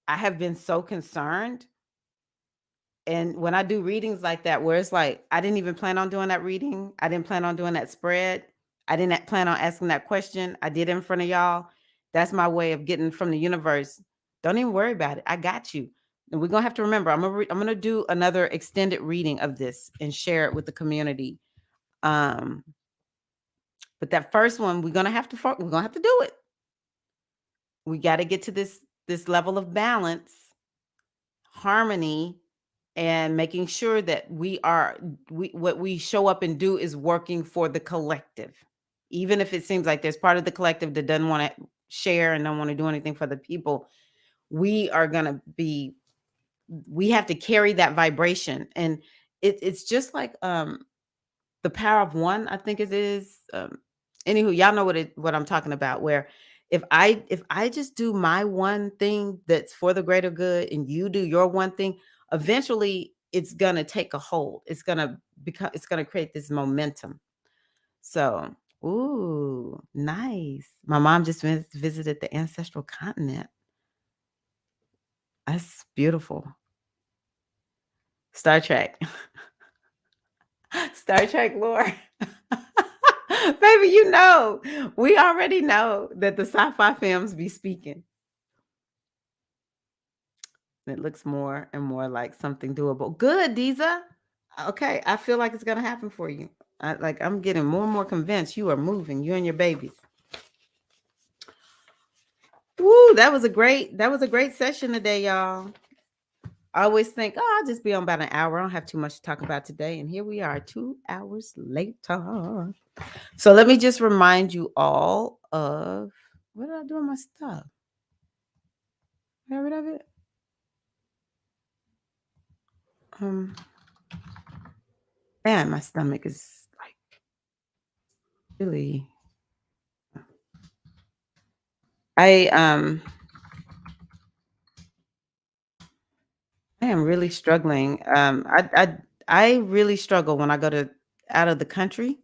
I have been so concerned. And when I do readings like that, where it's like, I didn't even plan on doing that reading. I didn't plan on doing that spread. I didn't plan on asking that question. I did it in front of y'all. That's my way of getting from the universe. Don't even worry about it. I got you. And we're gonna have to remember. I'm gonna do another extended reading of this and share it with the community. Um, but that first one, we're gonna have to do it. We got to get to this level of balance, harmony, and making sure that we what we show up and do is working for the collective. Even if it seems like there's part of the collective that doesn't want to share and don't want to do anything for the people, we are going to be we have to carry that vibration. And it's just like the power of one, I think it is. Anywho, y'all know what I'm talking about. Where if I just do my one thing that's for the greater good, and you do your one thing, eventually it's gonna take a hold. It's gonna create this momentum. So, ooh, nice. My mom just visited the ancestral continent. That's beautiful. Star Trek. Star Trek lore. Baby, we already know that the sci-fi films be speaking. It looks more and more like something doable. Good, Diza. Okay, I feel like it's gonna happen for you. I'm getting more and more convinced you are moving, you and your babies. Woo, that was a great session today, y'all. I always think, oh, I'll just be on about an hour. I don't have too much to talk about today. And here we are, 2 hours later. So let me just remind you all of what did I do with my stuff? Got rid of it? Um, man, my stomach is like really. I I am really struggling. I really struggle when I go to out of the country.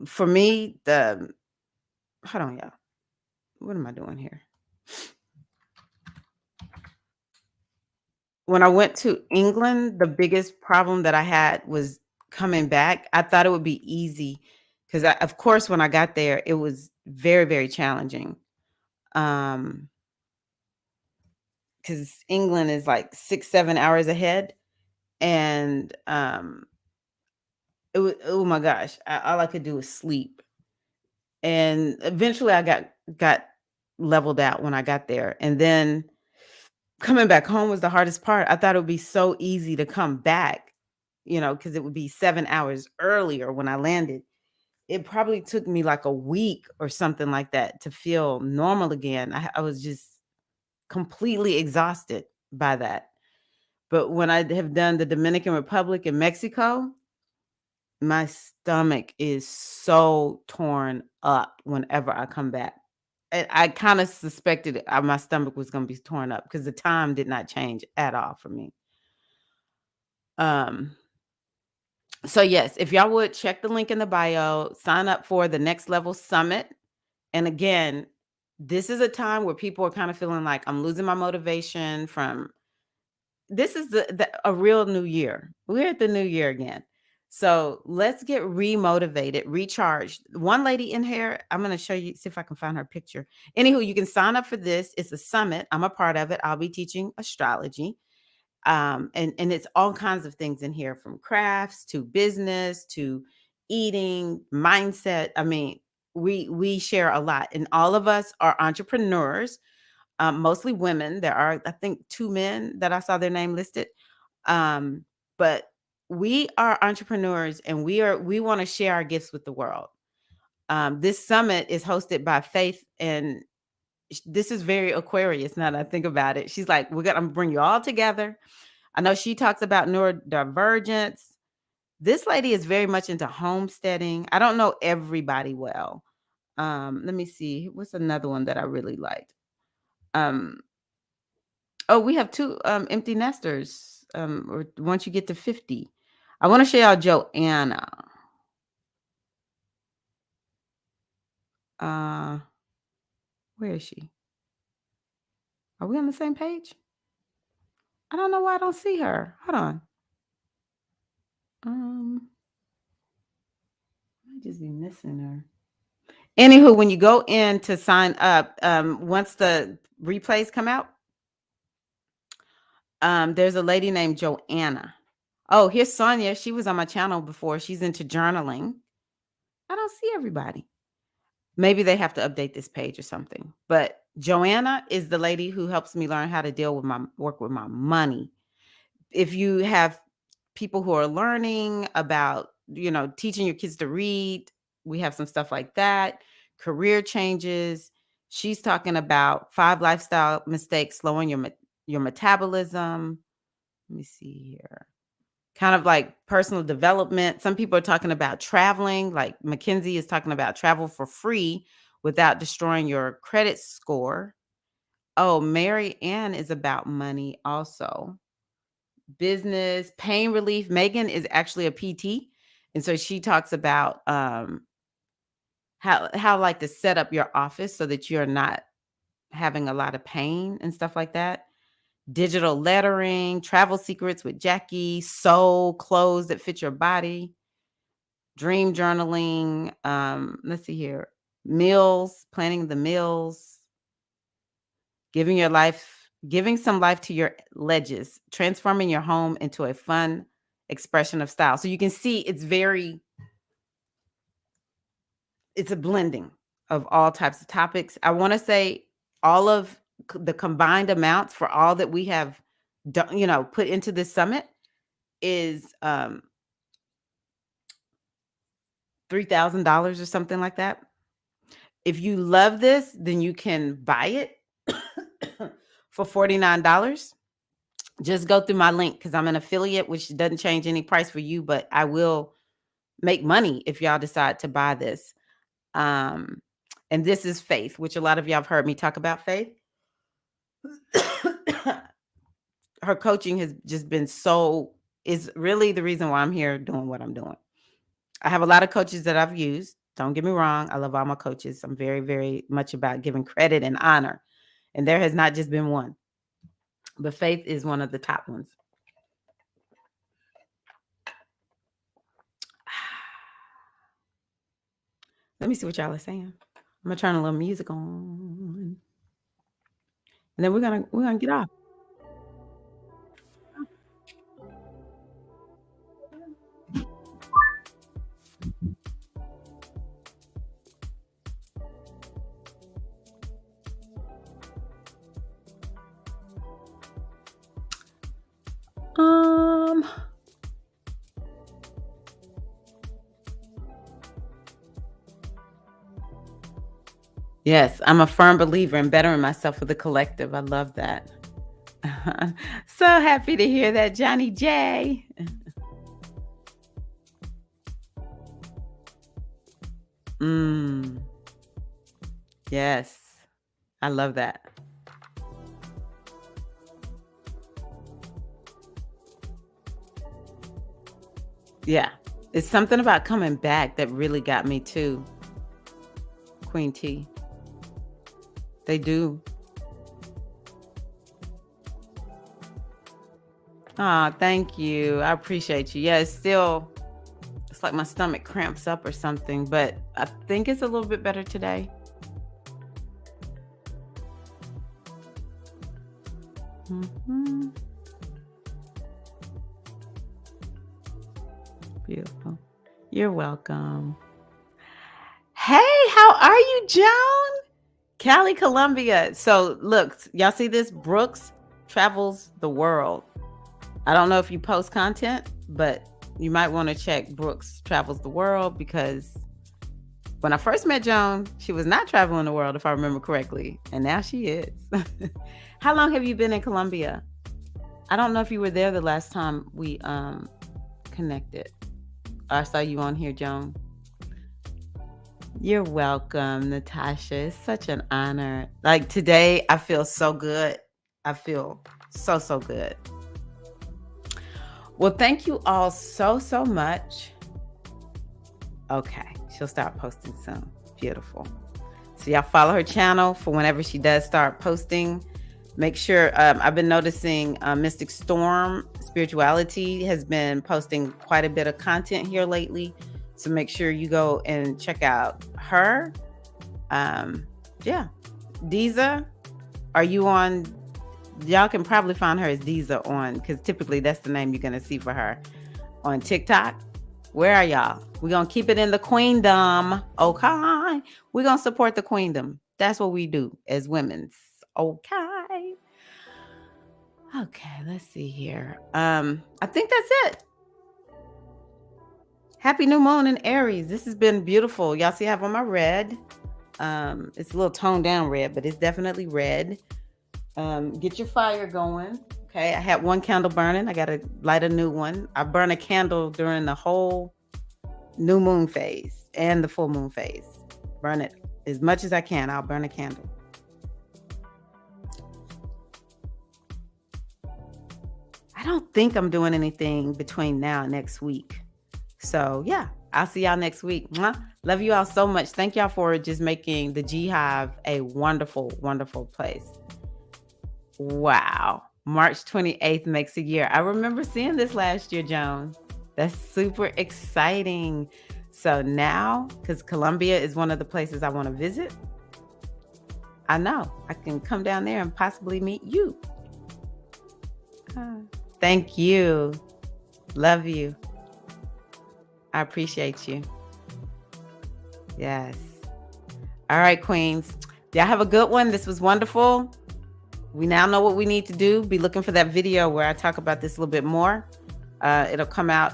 For me, the hold on, y'all. What am I doing here? When I went to England, the biggest problem that I had was coming back. I thought it would be easy because, of course, when I got there, it was very, very challenging. Um, because England is like 6, 7 hours ahead, and it was oh my gosh, all I could do was sleep. And eventually, I got leveled out when I got there, and then coming back home was the hardest part. I thought it would be so easy to come back, because it would be 7 hours earlier when I landed. It probably took me like a week or something like that to feel normal again. I was just completely exhausted by that. But when I have done the Dominican Republic and Mexico, my stomach is so torn up whenever I come back. I kinda suspected my stomach was gonna be torn up because the time did not change at all for me. Um, so yes, if y'all would check the link in the bio, sign up for the Next Level Summit. And again, this is a time where people are kind of feeling like I'm losing my motivation from this is a real new year. We're at the new year again. So let's get remotivated, recharged. One lady in here, I'm going to show you, see if I can find her picture. Anywho, you can sign up for this. It's a summit. I'm a part of it. I'll be teaching astrology. And it's all kinds of things in here, from crafts to business to eating, mindset. I mean, we share a lot, and all of us are entrepreneurs, mostly women. There are, I think, 2 men that I saw their name listed. But we are entrepreneurs, and we want to share our gifts with the world. This summit is hosted by Faith, and this is very Aquarius now that I think about it. She's like, I'm gonna bring you all together. I know she talks about neurodivergence. This lady is very much into homesteading. I don't know everybody well. Let me see. What's another one that I really liked? Oh, we have 2 empty nesters. Or once you get to 50. I want to show y'all Joanna. Where is she? Are we on the same page? I don't know why I don't see her. Hold on. I might just be missing her. Anywho, when you go in to sign up, once the replays come out, there's a lady named Joanna. Oh, here's Sonia. She was on my channel before. She's into journaling. I don't see everybody. Maybe they have to update this page or something. But Joanna is the lady who helps me learn how to work with my money. If you have people who are learning about, teaching your kids to read, we have some stuff like that. Career changes. She's talking about 5 lifestyle mistakes slowing your metabolism. Let me see here. Kind of like personal development. Some people are talking about traveling, like Mackenzie is talking about travel for free without destroying your credit score. Oh, Mary Ann is about money also. Business, pain relief. Megan is actually a PT. And so she talks about how like to set up your office so that you're not having a lot of pain and stuff like that. Digital lettering, travel secrets with Jackie, soul clothes that fit your body, dream journaling. Let's see here. Meals, planning the meals, giving some life to your ledges, transforming your home into a fun expression of style. So you can see it's a blending of all types of topics. I want to say all of the combined amounts for all that we have done, put into this summit is $3,000 or something like that. If you love this, then you can buy it for $49. Just go through my link because I'm an affiliate, which doesn't change any price for you, but I will make money if y'all decide to buy this. And this is Faith, which a lot of y'all have heard me talk about Faith. Her coaching has just been is really the reason why I'm here doing what I'm doing. I have a lot of coaches that I've used. Don't get me wrong. I love all my coaches. I'm very, very much about giving credit and honor. And there has not just been one, but Faith is one of the top ones. Let me see what y'all are saying. I'm gonna turn a little music on, and then we're gonna get off. Yes, I'm a firm believer in bettering myself with the collective. I love that. So happy to hear that, Johnny J. Yes, I love that. Yeah, it's something about coming back that really got me too. Queen T. They do. Ah, thank you. I appreciate you. Yeah, it's like my stomach cramps up or something, but I think it's a little bit better today. Mhm. Beautiful. You're welcome. Hey, how are you, Joan? Cali, Columbia. So look, y'all see this? Brooks travels the world. I don't know if you post content, but you might want to check Brooks Travels the World, because when I first met Joan, she was not traveling the world, if I remember correctly. And now she is. How long have you been in Colombia? I don't know if you were there the last time we connected. I saw you on here, Joan. You're welcome, Natasha. It's such an honor. Like today, I feel so good. I feel so good. Well, thank you all so much. Okay, she'll start posting soon. Beautiful. So y'all follow her channel for whenever she does start posting. Make sure, I've been noticing Mystic Storm Spirituality has been posting quite a bit of content here lately. So make sure you go and check out her. Yeah. Diza, are you on? Y'all can probably find her as Diza on, because typically that's the name you're going to see for her on TikTok. Where are y'all? We're going to keep it in the queendom. Okay. We're going to support the queendom. That's what we do as women. Okay. Okay, let's see here. I think that's it. Happy new moon in Aries. This has been beautiful. Y'all see I have on my red. It's a little toned down red, but it's definitely red. Get your fire going. Okay, I had one candle burning. I got to light a new one. I burn a candle during the whole new moon phase and the full moon phase. Burn it as much as I can. I'll burn a candle. I don't think I'm doing anything between now and next week. So yeah, I'll see y'all next week. Love you all so much. Thank y'all for just making the G Hive a wonderful, wonderful place. Wow. March 28th makes a year. I remember seeing this last year, Joan. That's super exciting. So now, because Colombia is one of the places I want to visit, I know I can come down there and possibly meet you. Thank you. Love you. I appreciate you. Yes. All right, queens. Y'all have a good one. This was wonderful. We now know what we need to do. Be looking for that video where I talk about this a little bit more. It'll come out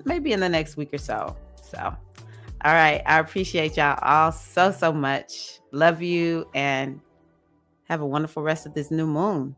maybe in the next week or so. So, all right. I appreciate y'all all so much. Love you and have a wonderful rest of this new moon.